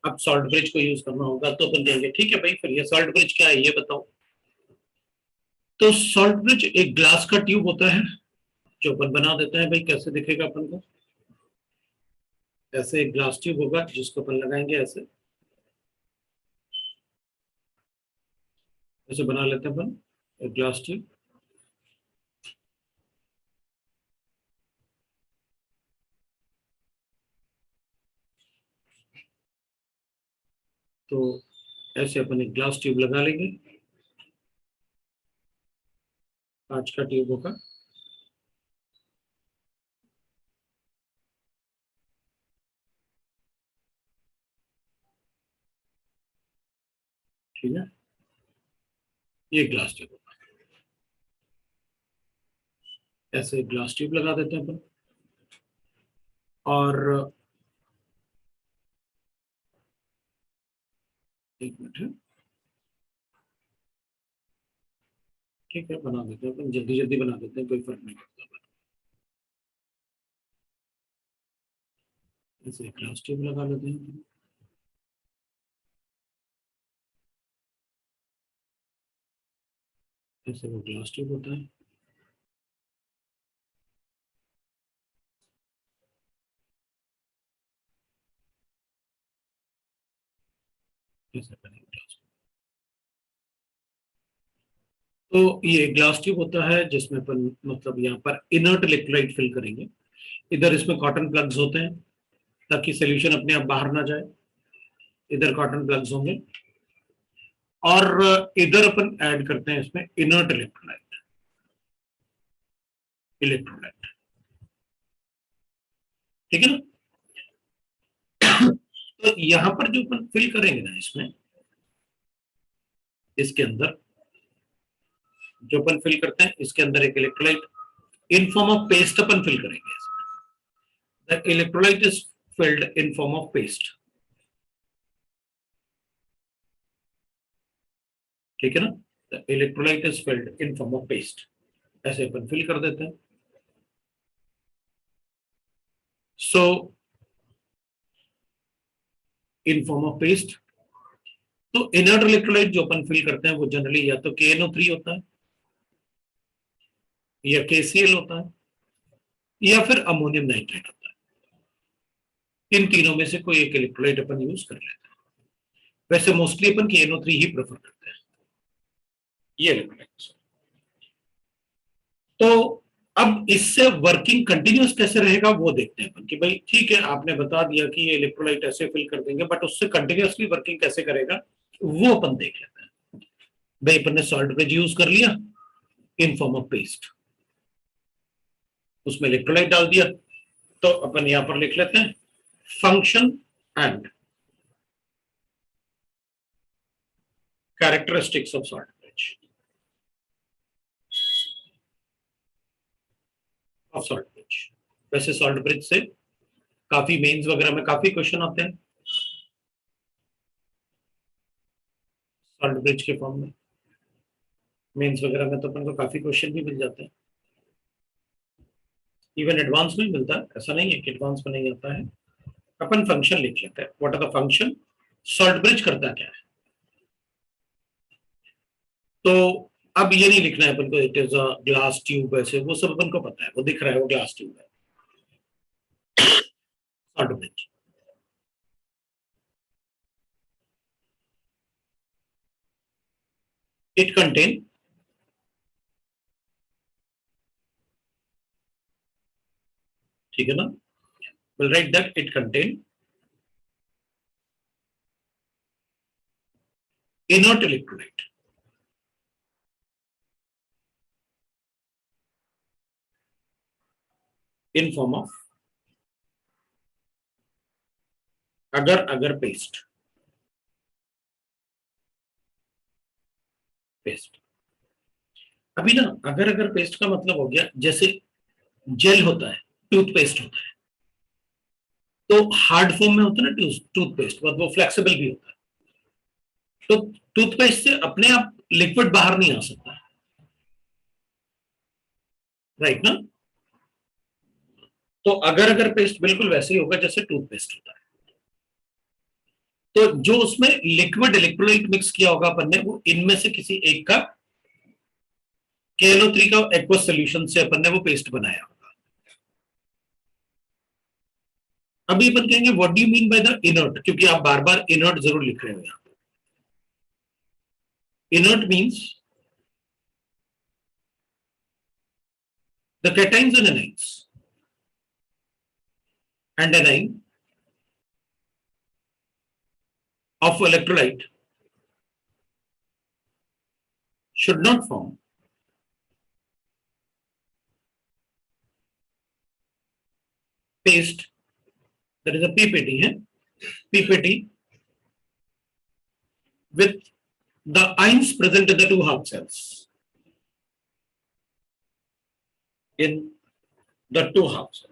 अब सॉल्ट ब्रिज को यूज करना होगा तो अपन कहेंगे ठीक है भाई, फिर ये सॉल्ट ब्रिज क्या है ये बताओ। तो सॉल्ट ब्रिज एक ग्लास का ट्यूब होता है जो अपन बना देते हैं। भाई कैसे दिखेगा अपन को, ऐसे एक ग्लास ट्यूब होगा जिसको अपन लगाएंगे ऐसे, ऐसे बना लेते हैं अपन एक ग्लास ट्यूब। तो ऐसे अपन एक ग्लास ट्यूब लगा लेंगे, कांच का ट्यूब होगा। ठीक है, ये ग्लास ट्यूब होगा, ऐसे एक ग्लास ट्यूब लगा देते हैं अपन। और एक मिनट है, ठीक है बना देते हैं अपन, जल्दी जल्दी बना देते हैं, कोई फर्क नहीं पड़ता। ऐसे एक ग्लास ट्यूब लगा लेते हैं। ऐसे वो ग्लास ट्यूब होता है। ऐसे अपन एक ग्लास, तो ये ग्लास ट्यूब होता है जिसमें अपन मतलब यहाँ पर इनर्ट इलेक्ट्रोलाइट फिल करेंगे। इधर इसमें कॉटन प्लग्स होते हैं ताकि सोल्यूशन अपने आप बाहर ना जाए। इधर कॉटन प्लग्स होंगे और इधर अपन ऐड करते हैं इसमें इनर्ट इलेक्ट्रोलाइट। इलेक्ट्रोलाइट ठीक है ना। तो यहाँ पर जो अपन फिल करेंगे ना इसमें, इसके अंदर जो अपन फिल करते हैं इसके अंदर एक electrolyte in form of paste अपन फिल करेंगे इसमें। The electrolyte is filled in form of paste. ठीक है ना, the electrolyte is filled in form of paste. ऐसे अपन फिल कर देते हैं। So in form of paste, तो इनर्ट इलेक्ट्रोलाइट जो अपन फिल करते हैं वो जनरली या तो KNO3 होता है या KCl होता है या फिर अमोनियम नाइट्रेट होता है। इन तीनों में से कोई एक इलेक्ट्रोलाइट अपन यूज कर लेते हैं। वैसे मोस्टली अपन KNO3 ही प्रेफर करते हैं ये इलेक्ट्रोलाइट। तो अब इससे वर्किंग कंटिन्यूस कैसे रहेगा वो देखते हैं अपन कि भाई ठीक है आपने बता दिया कि ये इलेक्ट्रोलाइट ऐसे फिल कर देंगे, बट उससे कंटिन्यूसली वर्किंग कैसे करेगा वो अपन देख लेते हैं। भाई अपन ने सॉल्ट ब्रिज यूज कर लिया इन फॉर्म ऑफ पेस्ट, उसमें इलेक्ट्रोलाइट डाल दिया, तो अपन यहां पर लिख लेते हैं function and characteristics of salt bridge. Of salt bridge, वैसे सॉल्ट ब्रिज से काफी मेंस वगैरह में काफी क्वेश्चन आते हैं सॉल्ट ब्रिज के फॉर्म में। मेंस वगैरह में तो अपन को काफी क्वेश्चन भी मिल जाते हैं, इवन एडवांस में मिलता है, ऐसा नहीं है कि एडवांस में नहीं आता है। अपन फंक्शन लिख लेते हैं, what are the function, salt bridge करता क्या है। तो अब ये नहीं लिखना है अपन को it is a glass tube, ऐसे वो सब अपन को पता है, वो दिख रहा है वो ग्लास ट्यूब है। सॉल्ट ब्रिज, इट कंटेन ठीक है ना, we'll write that it contain inert electrolyte in form of अगर अगर पेस्ट। पेस्ट, अभी ना अगर अगर पेस्ट का मतलब हो गया जैसे जेल होता है, टूथपेस्ट होता है, तो हार्ड फॉर्म में होता है ना टूथपेस्ट, मतलब वो फ्लेक्सिबल भी होता है। तो टूथपेस्ट से अपने आप लिक्विड बाहर नहीं आ सकता, राइट ना। तो अगर पेस्ट बिल्कुल वैसे ही होगा जैसे टूथपेस्ट होता है। तो जो उसमें लिक्विड इलेक्ट्रोलाइट मिक्स किया होगा अपन ने, वो इनमें से किसी एक का KNO3 का एक्वस सोल्यूशन से अपन ने वो पेस्ट बनाया होगा। अभी अपन कहेंगे what do you mean by the inert, क्योंकि आप बार बार इनर्ट जरूर लिख रहे हो यहां पर। Inert means the cations and anions, and anion of electrolyte should not form paste, that is a PPT है, PPT with the ions present in the two half cells, in the two half cells.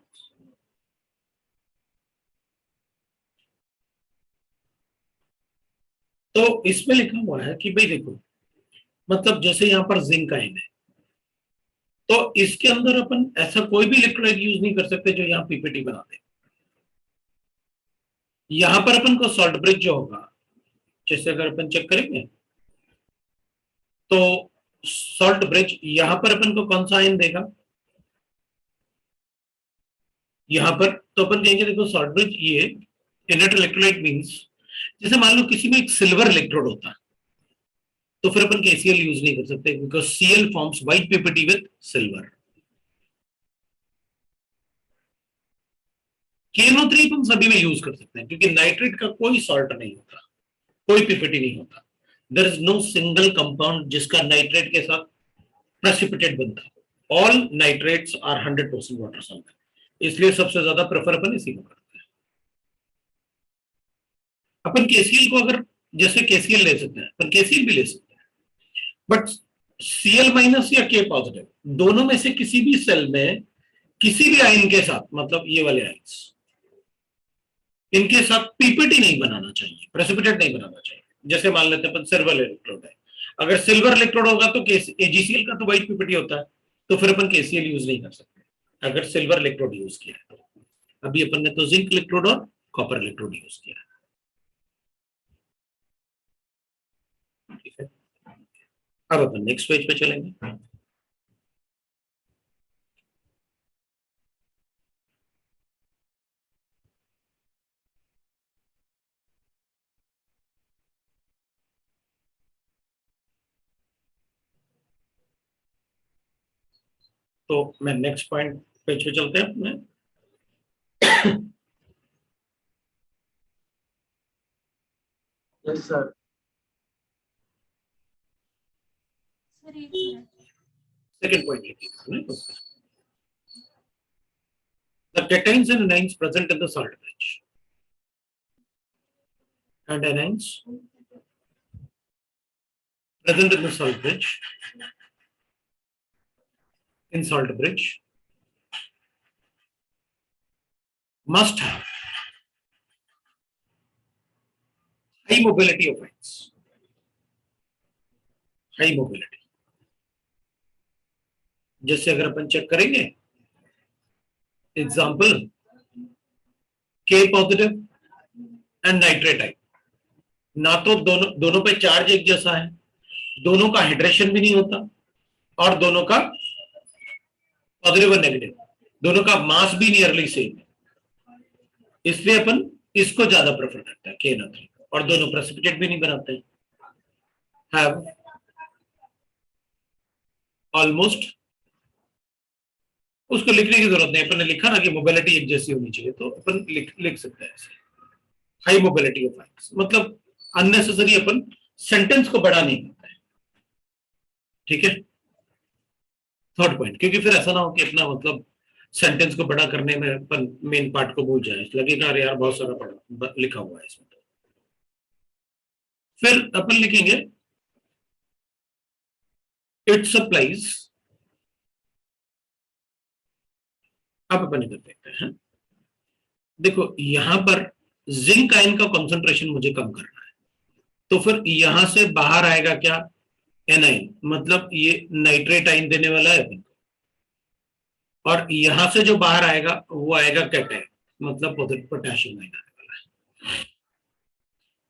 तो इसमें लिखा हुआ है कि भाई देखो, मतलब जैसे यहां पर जिंक आयन है, तो इसके अंदर अपन ऐसा कोई भी इलेक्ट्रोलाइट यूज नहीं कर सकते जो यहाँ पीपीटी बना दे। यहां पर अपन को सॉल्ट ब्रिज जो होगा, जैसे अगर अपन चेक करेंगे तो सॉल्ट ब्रिज यहां पर अपन को कौन सा आयन देगा, यहां पर तो अपन कहेंगे देखो सॉल्ट ब्रिज ये इनर्ट इलेक्ट्रोलाइट मींस, जैसे मान लो किसी में एक सिल्वर इलेक्ट्रोड होता तो फिर अपन KCl यूज नहीं कर सकते, because Cl forms white PPT with silver. KNO3 हम सभी में यूज कर सकते हैं, क्योंकि नाइट्रेट का कोई सॉल्ट नहीं होता, कोई पीपीटी नहीं होता। There is no single compound जिसका नाइट्रेट के साथ प्रेसिपिटेट बनता है। All nitrates are 100% water solvent, इसलिए सबसे ज्यादा प्रेफर अपन इसी को करते हैं। अपन KCl को अगर जैसे KCl ले सकते हैं, अपन KCl भी ले सकते हैं, बट Cl माइनस या K पॉजिटिव दोनों में से किसी भी सेल में किसी भी आयन के साथ, मतलब ये वाले आयन्स, इनके साथ पीपीटी नहीं बनाना चाहिए, प्रेसिपिटेट नहीं बनाना चाहिए। जैसे मान लेते हैं अपन सिल्वर इलेक्ट्रोड है, अगर सिल्वर इलेक्ट्रोड होगा तो AgCl का तो व्हाइट पीपीटी होता है, तो फिर अपन KCl यूज नहीं कर सकते अगर सिल्वर इलेक्ट्रोड यूज किया है तो। अभी अपन ने तो जिंक इलेक्ट्रोड और कॉपर इलेक्ट्रोड यूज किया है, ठीक है। अब अपन नेक्स्ट पेज पे चलेंगे। तो मैं नेक्स्ट पॉइंट पेज पे चलते हैं अपने। Yes sir. सेकंड पॉइंट लिखिए, the cations and anions present in the salt bridge, and anions present in the salt bridge, in salt bridge must have high mobility of ions, high mobility। जैसे अगर अपन check करेंगे example K positive and nitrate ion, ना तो दोनों पे charge एक जैसा है, दोनों का हाइड्रेशन भी नहीं होता, और दोनों का पॉजिटिव और नेगेटिव, दोनों का मास भी नियरली सेम है, इसलिए अपन इसको ज्यादा प्रेफर करते हैं KNO3, और दोनों प्रेसिपिटेट भी नहीं बनाते हैं। हैव ऑलमोस्ट, उसको लिखने की जरूरत नहीं, अपन ने लिखा ना कि मोबिलिटी एक जैसी होनी चाहिए, तो अपन लिख सकते हैं ऐसे, हाई मोबिलिटी ऑफ आयंस, मतलब अननेसेसरी अपन सेंटेंस को बड़ा नहीं करते हैं, ठीक है। थर्ड पॉइंट, क्योंकि फिर ऐसा ना हो कि अपना मतलब सेंटेंस को बड़ा करने में अपन मेन पार्ट को भूल जाए, लगेगा अरे यार बहुत सारा पढ़ा लिखा हुआ है इसमें। फिर अपन लिखेंगे इट सप्लाइज, अब अपन इधर देखते हैं, देखो यहां पर जिंक आयन का कंसंट्रेशन मुझे कम करना है, तो फिर यहां से बाहर आएगा क्या, एनाइन, मतलब ये नाइट्रेट आयन देने वाला है अपन को, और यहां से जो बाहर आएगा वो आएगा कैटायन, मतलब पोटेशियम आयन आने वाला है।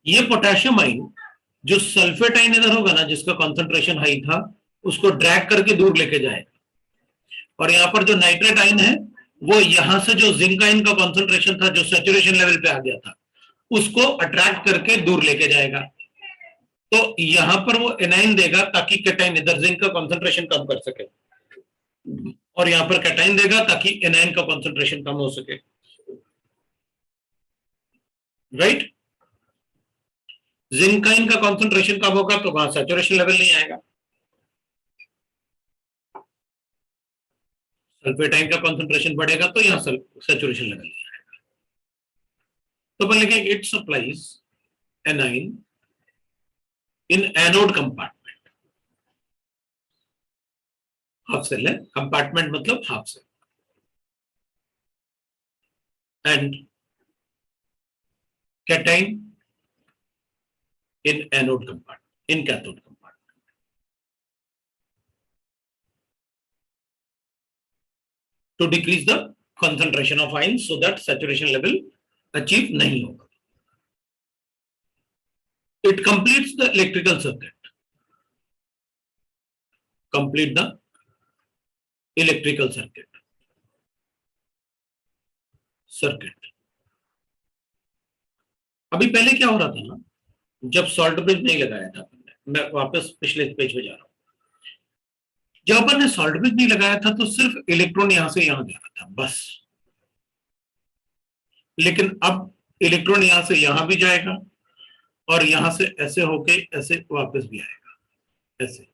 ये पोटेशियम आयन जो सल्फेट आयन इधर होगा ना, जिसका कॉन्सेंट्रेशन हाई था, उसको ड्रैग करके दूर लेके जाएगा। और यहाँ पर जो नाइट्रेट आयन है वो यहां से जो जिंक आयन का कॉन्सेंट्रेशन था, जो सैचुरेशन लेवल पे आ गया था, उसको अट्रैक्ट करके दूर लेके जाएगा। तो यहां पर वो एनाइन देगा ताकि कैटायन इधर जिंक का कॉन्सेंट्रेशन कम कर सके, और यहां पर कैटायन देगा ताकि एनाइन का कॉन्सेंट्रेशन कम हो सके। राइट? जिंक आयन का कॉन्सेंट्रेशन कम होगा तो वहां सैचुरेशन लेवल नहीं आएगा, सल्फेट आयन का कॉन्सेंट्रेशन बढ़ेगा तो यहां सैचुरेशन लेवल नहीं आएगा। तो अपन लिखेंगे it supplies anion in anode compartment. Half cell है, कंपार्टमेंट मतलब half cell, and cation in anode compartment, in cathode compartment. To decrease the concentration of ions so that saturation level achieve nahi hoga. It completes the electrical circuit. Complete the electrical circuit. अभी पहले क्या हो रहा था ना, जब salt bridge नहीं लगाया था, मैं वापस पिछले पेज पे जा रहा हूं, जब अपन ने सॉल्ट ब्रिज नहीं लगाया था तो सिर्फ इलेक्ट्रॉन यहां से यहां जा रहा था बस। लेकिन अब इलेक्ट्रॉन यहां से यहां भी जाएगा और यहां से ऐसे होके ऐसे वापस भी आएगा, ऐसे,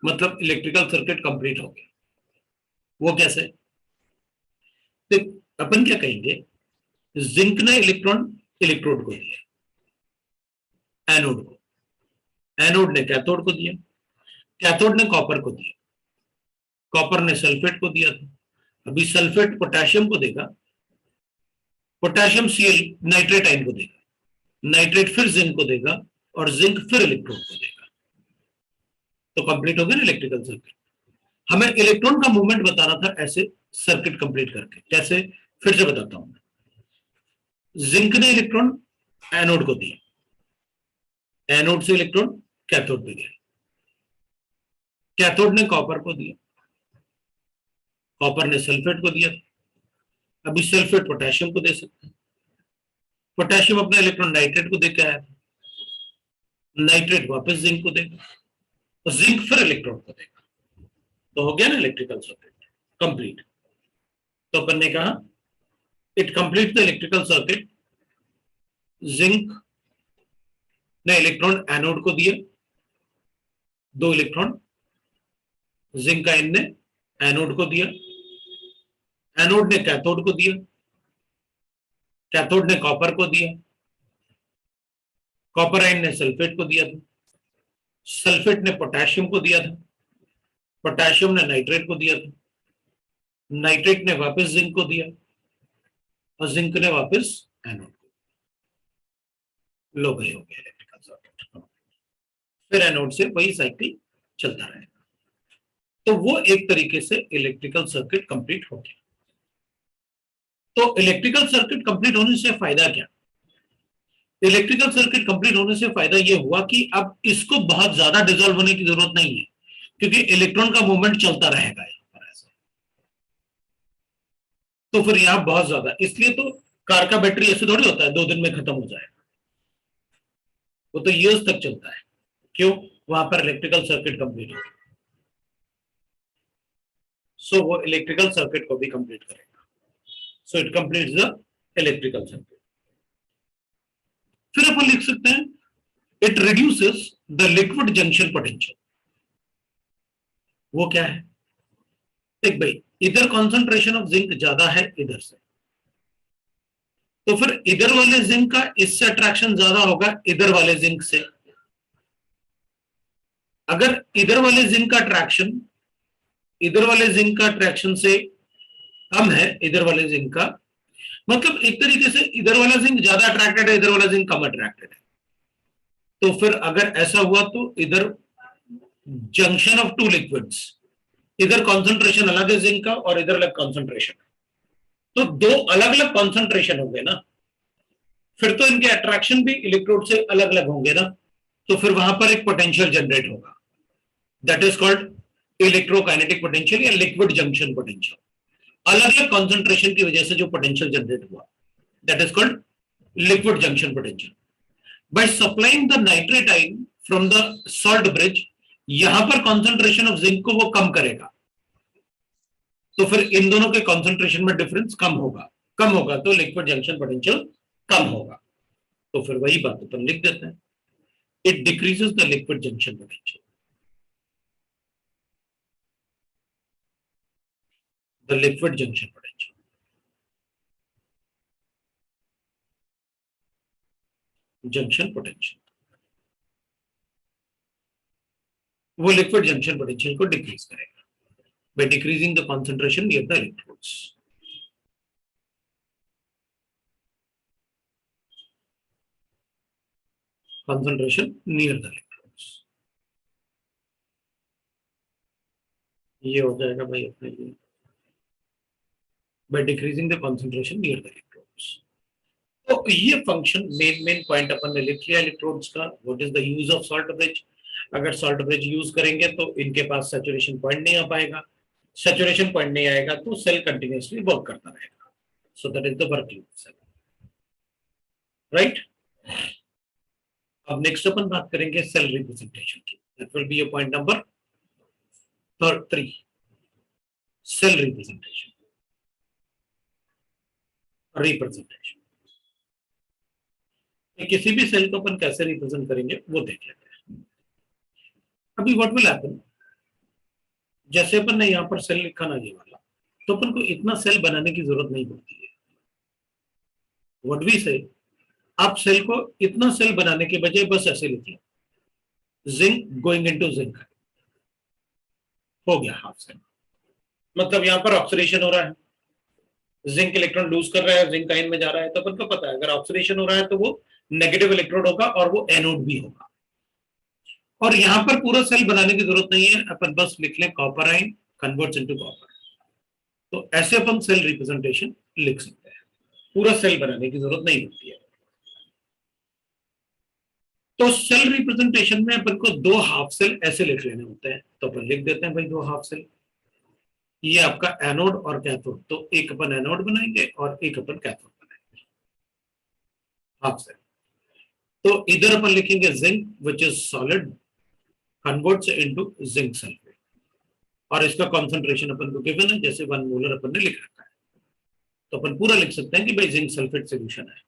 मतलब इलेक्ट्रिकल सर्किट कंप्लीट हो गया। वो कैसे? तो अपन क्या कहेंगे, जिंक ने इलेक्ट्रॉन इलेक्ट्रोड को दिया, एनोड को, एनोड ने कैथोड को दिया, कैथोड ने कॉपर को दिया, कॉपर ने सल्फेट को दिया था, अभी सल्फेट पोटेशियम को देगा, पोटेशियम Cl नाइट्रेट आयन को देगा, नाइट्रेट फिर जिंक को देगा और जिंक फिर इलेक्ट्रॉन को देगा। तो कंप्लीट हो गया ना इलेक्ट्रिकल सर्किट। हमें इलेक्ट्रॉन का मूवमेंट बताना था ऐसे सर्किट कंप्लीट करके। कैसे? फिर से बताता हूं। जिंक ने इलेक्ट्रॉन एनोड को दिया, एनोड से इलेक्ट्रॉन कैथोड पे गया, कैथोड ने कॉपर को दिया, कॉपर ने सल्फेट को दिया, अभी सल्फेट पोटेशियम को दे सकता है, पोटेशियम अपना इलेक्ट्रॉन नाइट्रेट को देकर आया था, नाइट्रेट वापस जिंक को देगा, तो जिंक फिर इलेक्ट्रॉन को देगा। तो हो गया ना इलेक्ट्रिकल सर्किट कंप्लीट। तो अपन ने कहा it complete the electrical circuit. Zinc ने इलेक्ट्रॉन एनोड को दिया, 2 इलेक्ट्रॉन, जिंक आयन ने एनोड को दिया, एनोड ने कैथोड को दिया, कैथोड ने कॉपर को दिया, कॉपर आयन ने सल्फेट को दिया था, सल्फेट ने पोटेशियम को दिया था, पोटेशियम ने नाइट्रेट को दिया था, नाइट्रेट ने वापस जिंक को दिया और जिंक ने वापस एनोड को। लो गए हो गया इलेक्ट्रिकल सर्किट। फिर एनोड से वही साइकिल चलता रहेगा। तो वो एक तरीके से इलेक्ट्रिकल सर्किट कंप्लीट हो गया। तो इलेक्ट्रिकल सर्किट कंप्लीट होने से फायदा क्या? इलेक्ट्रिकल सर्किट कंप्लीट होने से फायदा ये हुआ कि अब इसको बहुत ज्यादा डिसॉल्व होने की जरूरत नहीं है, क्योंकि इलेक्ट्रॉन का मूवमेंट चलता रहेगा यहां पर ऐसे। तो फिर यहां बहुत ज्यादा, इसलिए तो कार का बैटरी ऐसे थोड़ी होता है 2 दिन में खत्म हो जाएगा, वो तो ईयर्स तक चलता है। क्यों? वहां पर इलेक्ट्रिकल सर्किट कंप्लीट हो। सो वो इलेक्ट्रिकल सर्किट को भी कंप्लीट करेगा। So it completes the electrical circuit. फिर अपन लिख सकते हैं it reduces the liquid junction potential. वो क्या है? देख भाई, इधर कॉन्सेंट्रेशन ऑफ जिंक ज्यादा है इधर से, तो फिर इधर वाले जिंक का इससे अट्रैक्शन ज्यादा होगा इधर वाले जिंक से। अगर इधर वाले जिंक का अट्रैक्शन इधर वाले जिंक का अट्रैक्शन से कम है, इधर वाले जिंक का मतलब एक तरीके से इधर वाला जिंक ज्यादा अट्रैक्टेड है, इधर वाला जिंक कम अट्रैक्टेड है। तो फिर अगर ऐसा हुआ तो इधर जंक्शन ऑफ 2 लिक्विड्स इधर कॉन्सेंट्रेशन अलग है जिंक का और इधर अलग कॉन्सेंट्रेशन है, तो दो अलग अलग कॉन्सेंट्रेशन हो गए ना, फिर तो इनके अट्रैक्शन भी इलेक्ट्रोड से अलग अलग होंगे ना, तो फिर वहां पर एक पोटेंशियल जनरेट होगा, that is called electrokinetic potential या लिक्विड जंक्शन पोटेंशियल। अलग अलग कॉन्सेंट्रेशन की वजह से जो पोटेंशियल जनरेट हुआ, that is called liquid junction potential. By supplying the nitrate ion from the salt bridge, यहां पर कॉन्सेंट्रेशन ऑफ जिंक को वो कम करेगा, तो फिर इन दोनों के कॉन्सेंट्रेशन में डिफरेंस कम होगा तो लिक्विड जंक्शन पोटेंशियल कम होगा। तो फिर वही बात अपन लिख देते हैं, it decreases the liquid junction potential, the liquid junction potential, junction potential, वो लिक्विड जंक्शन पोटेंशियल को डिक्रीज करेगा by decreasing the concentration near the electrodes. concentration near the electrodes, ये हो जाएगा भाई अपने लिए by decreasing the concentration near the electrodes। तो ये फंक्शन मेन पॉइंट अपन ने लिख लिया इलेक्ट्रोड्स का। What is the use of salt bridge, अगर सॉल्ट ब्रिज यूज करेंगे तो इनके पास सैचुरेशन पॉइंट नहीं आ पाएगा, सैचुरेशन पॉइंट नहीं आएगा तो सेल कंटिन्यूअसली वर्क करता रहेगा, so that is the working cell, right. अब नेक्स्ट अपन बात करेंगे सेल रिप्रेजेंटेशन की, that will be your point number 3, cell representation. किसी भी सेल को अपन कैसे रिप्रेजेंट करेंगे वो देख लेते हैं। अभी व्हाट विल हैपन, जैसे अपन ने यहां पर सेल लिखा ना ये वाला, तो अपन को इतना सेल बनाने की जरूरत नहीं पड़ती है। व्हाट वी से, आप सेल को इतना सेल बनाने के बजाय बस ऐसे लिख लो, जिंक गोइंग इनटू जिंक, हो गया हाफ सेल। मतलब यहां पर ऑक्सीडेशन हो रहा है, जिंक इलेक्ट्रॉन लूज कर रहा है, जिंक आयन में जा रहा है, तो अपन को पता है अगर ऑक्सीडेशन हो रहा है तो वो नेगेटिव इलेक्ट्रोड होगा और वो एनोड भी होगा। और यहां पर पूरा सेल बनाने की जरूरत नहीं है, अपन बस लिख लें copper ion converts into copper, तो ऐसे अपन सेल रिप्रेजेंटेशन लिख सकते हैं, पूरा सेल बनाने की जरूरत नहीं होती है। तो सेल रिप्रेजेंटेशन में अपन को दो हाफ सेल ऐसे लिख लेने होते हैं, तो अपन लिख देते हैं भाई दो हाफ सेल, ये आपका एनोड और कैथोड, तो एक अपन एनोड बनाएंगे और एक अपन कैथोड बनाएंगे, हाफ सेल। तो इधर अपन लिखेंगे zinc which is solid converts into zinc sulphate, और इसका कॉन्सेंट्रेशन अपन को गिवन है, जैसे 1 मोलर अपन ने लिख रखा है, तो अपन पूरा लिख सकते हैं कि भाई जिंक सल्फेट सॉल्यूशन है।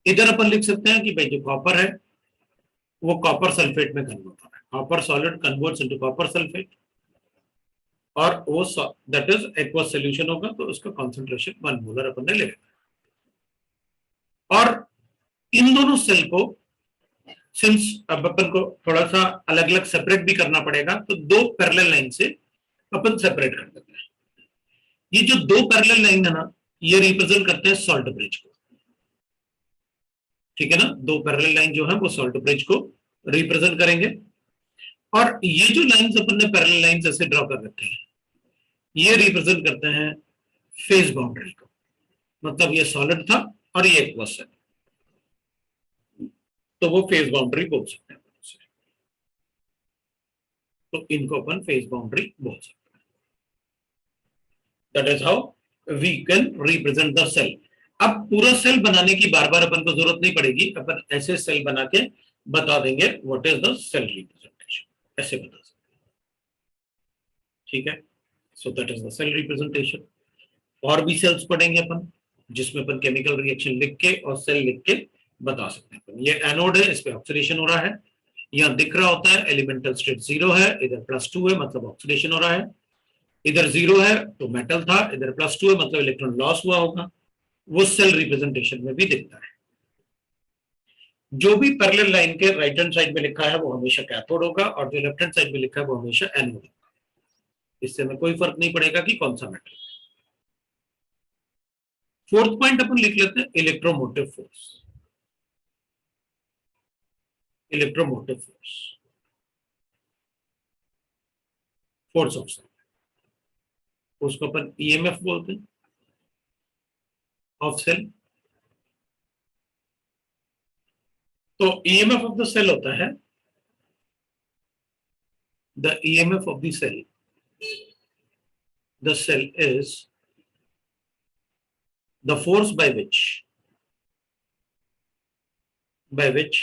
इधर अपन लिख सकते हैं कि भाई जो कॉपर है वो कॉपर सल्फेट में कन्वर्ट हो रहा है, copper solid converts into copper sulphate, और वो दैट इज एक्वस सॉल्यूशन होगा, तो उसका कॉन्सेंट्रेशन 1 मोलर अपन ने ले रखा है। और इन दोनों सेल को सिंस अब अपन को थोड़ा सा अलग अलग सेपरेट भी करना पड़ेगा, तो दो पैरेलल लाइन से अपन सेपरेट कर देते हैं। ये जो दो पैरेलल लाइन है ना, ये रिप्रेजेंट करते हैं सॉल्ट ब्रिज को, ठीक है ना, दो पैरेलल लाइन जो है वो सॉल्ट ब्रिज को रिप्रेजेंट करेंगे। और ये जो लाइंस अपन ने पैरेलल लाइंस ऐसे ड्रॉ कर रखे हैं, ये रिप्रेजेंट करते हैं फेज बाउंड्री को, मतलब ये सॉलिड था और ये एक्वस है, तो वो फेज बाउंड्री बोल सकते हैं, तो इनको अपन फेज बाउंड्री बोल सकते हैं। That is how we can represent the cell. अब पूरा सेल बनाने की बार बार अपन को जरूरत नहीं पड़ेगी, अपन ऐसे सेल बना के बता देंगे what is the cell representation, ऐसे बता सकते हैं, ठीक है। So that is the cell representation. और भी सेल्स पढ़ेंगे अपन, जिसमें अपन केमिकल रिएक्शन लिख के और सेल लिख के बता सकते हैं। ये एनोड है, इस पे ऑक्सीडेशन हो रहा है, यहाँ दिख रहा होता है एलिमेंटल स्टेट 0 है, इधर +2 है मतलब ऑक्सीडेशन हो रहा है, इधर 0 है तो मेटल था, इधर +2 है मतलब इलेक्ट्रॉन लॉस हुआ होगा, वो सेल रिप्रेजेंटेशन में भी दिखता है। जो भी पैरेलल लाइन के राइट हैंड साइड में लिखा है वो हमेशा कैथोड होगा, और जो लेफ्ट हैंड साइड में लिखा है वो हमेशा एनोड होगा, इससे में कोई फर्क नहीं पड़ेगा कि कौन सा मेटल। फोर्थ पॉइंट अपन लिख लेते हैं electromotive force, electromotive force, force of cell. उसको अपन ईएमएफ बोलते हैं ऑफ सेल। तो ईएमएफ ऑफ द सेल होता है the EMF of the cell, the cell is the force by which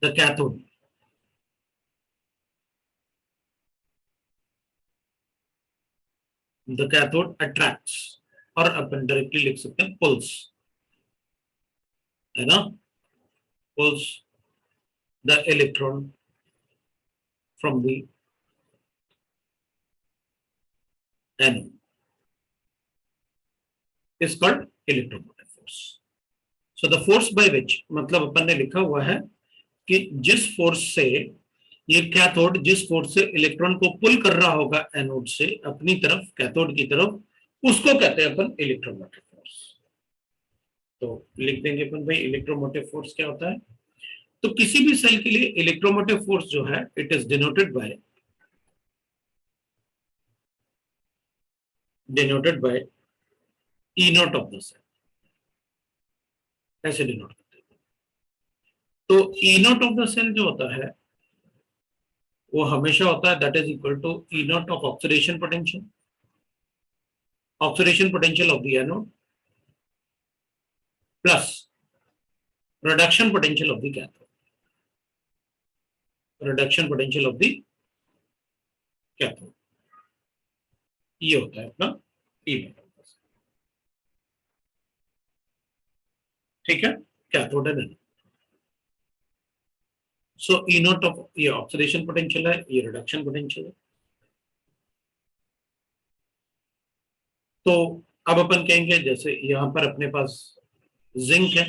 the cathode attracts, और अपन डायरेक्टली लिख सकते हैं pulls, है ना, pulls the electron from the anode is called electromotive force. So the force by which, मतलब अपन ने लिखा हुआ है कि जिस फोर्स से ये कैथोड, जिस फोर्स से इलेक्ट्रॉन को पुल कर रहा होगा एनोड से अपनी तरफ, कैथोड की तरफ, उसको कहते हैं अपन इलेक्ट्रोमोटिव फोर्स। तो लिख देंगे अपन भाई इलेक्ट्रोमोटिव फोर्स क्या होता है। तो किसी भी सेल के लिए इलेक्ट्रोमोटिव फोर्स जो है it is denoted by E naught of the cell, ऐसे डिनोट करते हैं। तो E naught of the cell जो होता है वो हमेशा होता है that is equal to E naught of oxidation potential, oxidation potential of the anode plus reduction potential of the cathode, reduction potential of the cathode, ये होता है अपना ई नॉट। ठीक है, कैथोड है। सो ई नॉट ऑफ, ये ऑक्सीडेशन पोटेंशियल है, ये रिडक्शन पोटेंशियल है। तो अब अपन कहेंगे जैसे यहां पर अपने पास जिंक है,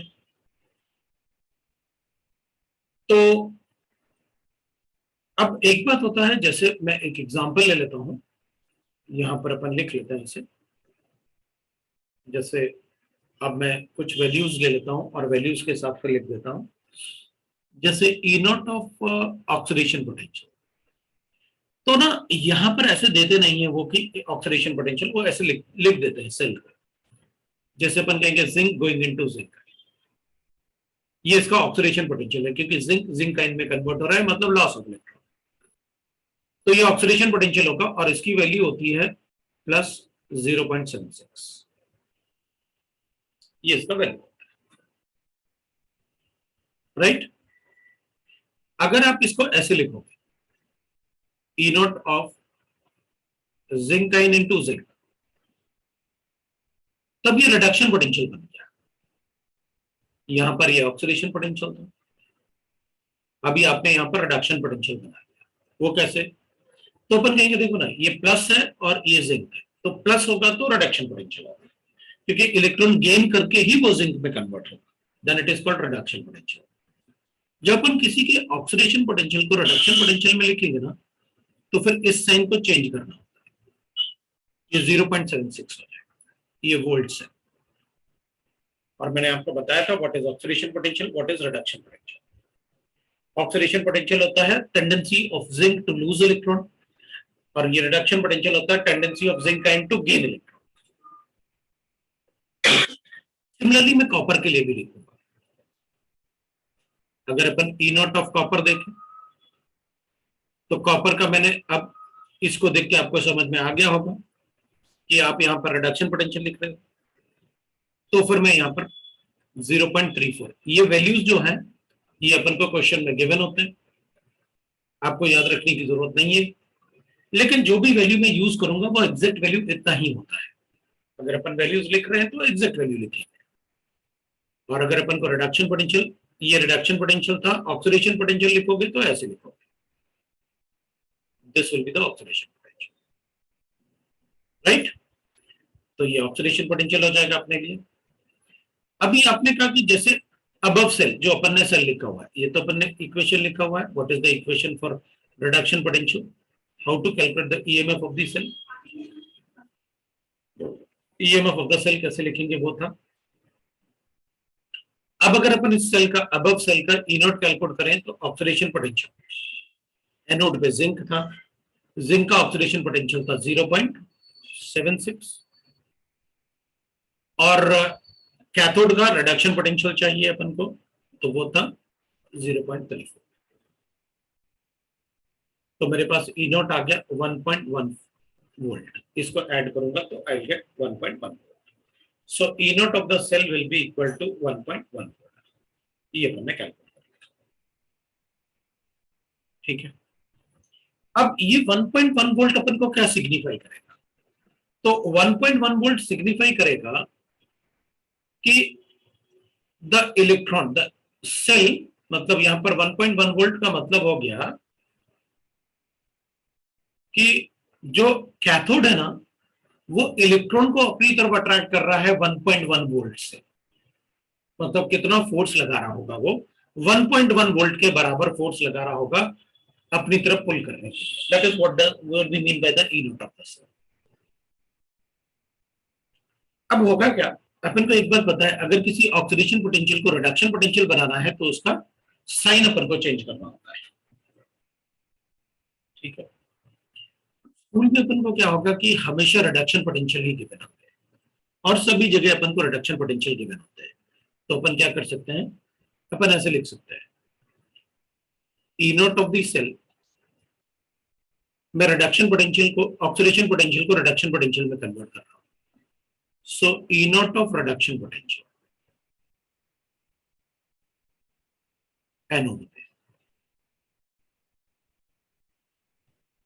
तो अब एक बात होता है, जैसे मैं एक एग्जांपल ले लेता हूं, यहां पर अपन लिख लेते हैं इसे, जैसे अब मैं कुछ वैल्यूज ले लेता हूं और वैल्यूज के हिसाब से लिख देता हूं। जैसे ई नॉट ऑफ ऑक्सीडेशन पोटेंशियल, तो ना यहां पर ऐसे देते नहीं है वो कि ऑक्सीडेशन पोटेंशियल, वो ऐसे लिख देते हैं सेल का, जैसे अपन कहेंगे जिंक गोइंग इनटू जिंक, ये इसका ऑक्सीडेशन पोटेंशियल है, क्योंकि जिंक आयन में कन्वर्ट हो रहा है, मतलब लॉस ऑफ इलेक्ट्रॉन। तो ये ऑक्सीडेशन पोटेंशियल होगा और इसकी वैल्यू होती है प्लस 0.76, ये इसका वैल्यू, राइट। अगर आप इसको ऐसे लिखोगे E naught of zinc ion into zinc, तब ये रिडक्शन पोटेंशियल बन गया। यहां पर ये ऑक्सीडेशन पोटेंशियल था, अभी आपने यहां पर रिडक्शन पोटेंशियल बना दिया। वो कैसे? तो अपन कहेंगे देखो ना, ये प्लस है और ये जिंक है, तो प्लस होगा तो रिडक्शन पोटेंशियल होगा, क्योंकि इलेक्ट्रॉन गेन करके ही वो जिंक में कन्वर्ट होगा, then it is called reduction potential. जब अपन किसी के ऑक्सीडेशन पोटेंशियल को रिडक्शन पोटेंशियल में लिखेंगे ना, तो फिर इस साइन को चेंज करना होता है, ये 0.76 हो जाएगा, ये वोल्ट्स है। और मैंने आपको बताया था what is oxidation potential, what is reduction potential. Oxidation potential होता है tendency of zinc to lose electron, और ये रिडक्शन पोटेंशियल होता है tendency of zinc ion to gain electron. Similarly मैं कॉपर के लिए भी लिखूंगा। अगर अपन ई नॉट ऑफ कॉपर देखें, तो कॉपर का मैंने, अब इसको देख के आपको समझ में आ गया होगा कि आप यहां पर रिडक्शन पोटेंशियल लिख रहे हो, तो फिर मैं यहां पर 0.34, ये वैल्यूज जो है ये अपन को क्वेश्चन में गिवन होते हैं, आपको याद रखने की जरूरत नहीं है, लेकिन जो भी वैल्यू मैं यूज करूंगा वो एग्जैक्ट वैल्यू इतना ही होता है। अगर अपन वैल्यूज लिख रहे हैं तो एग्जैक्ट वैल्यू लिखेंगे, और अगर अपन को रिडक्शन पोटेंशियल, ये रिडक्शन पोटेंशियल था, ऑक्सीडेशन पोटेंशियल लिखोगे तो ऐसे लिखोगे, this will be the oxidation potential, right. तो ये ऑक्सीडेशन पोटेंशियल हो जाएगा अपने लिए। अभी आपने कहा कि जैसे अबव सेल, जो अपन ने सेल लिखा हुआ है, ये तो अपन ने इक्वेशन लिखा हुआ है, what is the equation for reduction potential, how to calculate the EMF of the cell. EMF of the cell कैसे लिखेंगे वो था। अब अगर अपन इस सेल का, अबव सेल का ई नॉट कैलकुलेट करें, तो ऑक्सीडेशन पोटेंशियल, एनोड पे जिंक था, जिंक का ऑक्सीडेशन पोटेंशियल था 0.76 और कैथोड का रिडक्शन पोटेंशियल चाहिए अपन को, तो वो था 0.34। तो मेरे पास ई नॉट आ गया 1.1 वोल्ट। इसको ऐड करूंगा तो I get 1.1। So E naught of the cell will be equal to 1.1 volt। ये अपन ने कैलकुलेट कर लिया। ठीक है, अब ये 1.1 वोल्ट अपन को क्या सिग्निफाई करेगा? तो 1.1 वोल्ट सिग्निफाई करेगा कि द इलेक्ट्रॉन, द सेल, मतलब यहां पर 1.1 वोल्ट का मतलब हो गया कि जो कैथोड है ना, वो इलेक्ट्रॉन को अपनी तरफ अट्रैक्ट कर रहा है 1.1 वोल्ट से। मतलब कितना फोर्स लगा रहा होगा वो? 1.1 वोल्ट के बराबर फोर्स लगा रहा होगा अपनी तरफ पुल करने के। That is what we mean by the E naught of the cell. अब होगा क्या, अपन को एक बात पता है, अगर किसी ऑक्सीडेशन पोटेंशियल को रिडक्शन पोटेंशियल बनाना है तो उसका साइन अपन को चेंज करना होता है। ठीक है, स्कूल में अपन को क्या होगा कि हमेशा रिडक्शन पोटेंशियल ही गिवन होते हैं और सभी जगह अपन को रिडक्शन पोटेंशियल गिवन होते हैं। तो अपन क्या कर सकते हैं, अपन ऐसे लिख सकते हैं, E naught of the cell, मैं रिडक्शन पोटेंशियल को, ऑक्सीडेशन पोटेंशियल को रिडक्शन पोटेंशियल में कन्वर्ट कर रहा हूं। So E naught of reduction potential anode पे।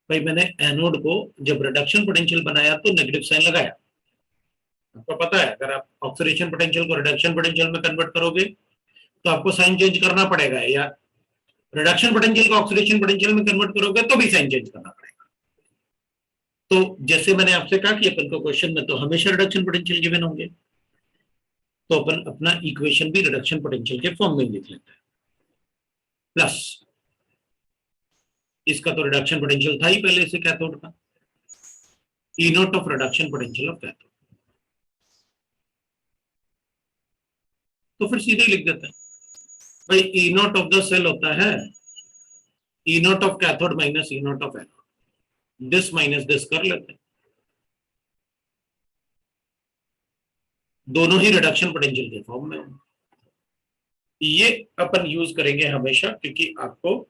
भाई मैंने एनोड को जब रिडक्शन पोटेंशियल बनाया तो नेगेटिव साइन लगाया। आपको पता है अगर आप ऑक्सीडेशन पोटेंशियल को रिडक्शन पोटेंशियल में कन्वर्ट करोगे तो आपको साइन चेंज करना पड़ेगा, या रिडक्शन पोटेंशियल को ऑक्सीडेशन पोटेंशियल में कन्वर्ट करोगे तो भी साइन चेंज करना पड़ेगा। तो जैसे मैंने आपसे कहा कि अपन को क्वेश्चन में तो हमेशा रिडक्शन पोटेंशियल गिवन होंगे, तो अपन अपना इक्वेशन भी रिडक्शन पोटेंशियल के फॉर्म में लिख लेते हैं। प्लस इसका तो रिडक्शन पोटेंशियल था ही पहले से कैथोड का, E naught of reduction potential of cathode. तो फिर सीधे लिख देते हैं भाई, E naught of the cell होता है E naught of cathode minus E naught of anode. This minus this कर लेते हैं, दोनों ही रिडक्शन पोटेंशियल के फॉर्म में। ये अपन यूज करेंगे हमेशा, क्योंकि आपको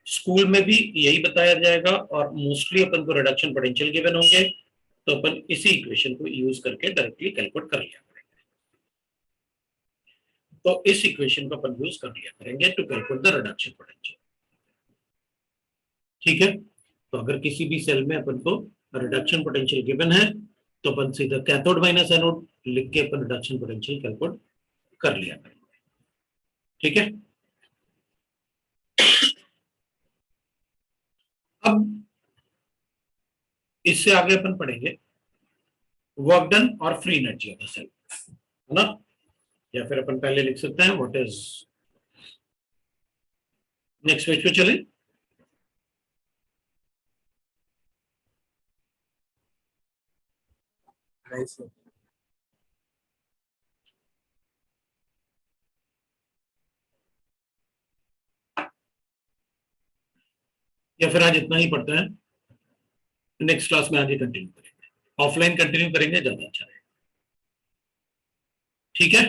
स्कूल में भी यही बताया जाएगा और मोस्टली अपन को रिडक्शन पोटेंशियल गिवन होंगे, तो अपन इसी इक्वेशन को यूज करके डायरेक्टली कैलकुलेट कर लिया करेंगे। तो इस इक्वेशन को अपन यूज कर लिया करेंगे to calculate the reduction potential. ठीक है, तो अगर किसी भी सेल में अपन को रिडक्शन पोटेंशियल गिवन है तो अपन सीधा कैथोड माइनस एनोड लिख के अपन रिडक्शन पोटेंशियल कैलकुलेट कर लिया करेंगे। ठीक है, अब इससे आगे अपन पढ़ेंगे वर्क डन और free energy of the cell, है ना? या फिर अपन पहले लिख सकते हैं व्हाट इज, नेक्स्ट पेज पे चले। या फिर आज इतना ही पढ़ते हैं, नेक्स्ट क्लास में आगे कंटिन्यू करेंगे, ऑफलाइन कंटिन्यू करेंगे, ज्यादा अच्छा रहेगा। ठीक है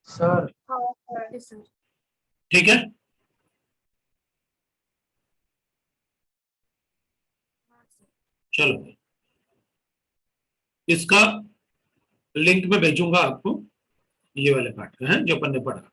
सर। ठीक है, चलो इसका लिंक में भेजूंगा आपको, ये वाले पार्ट का है जो अपन ने पढ़ा।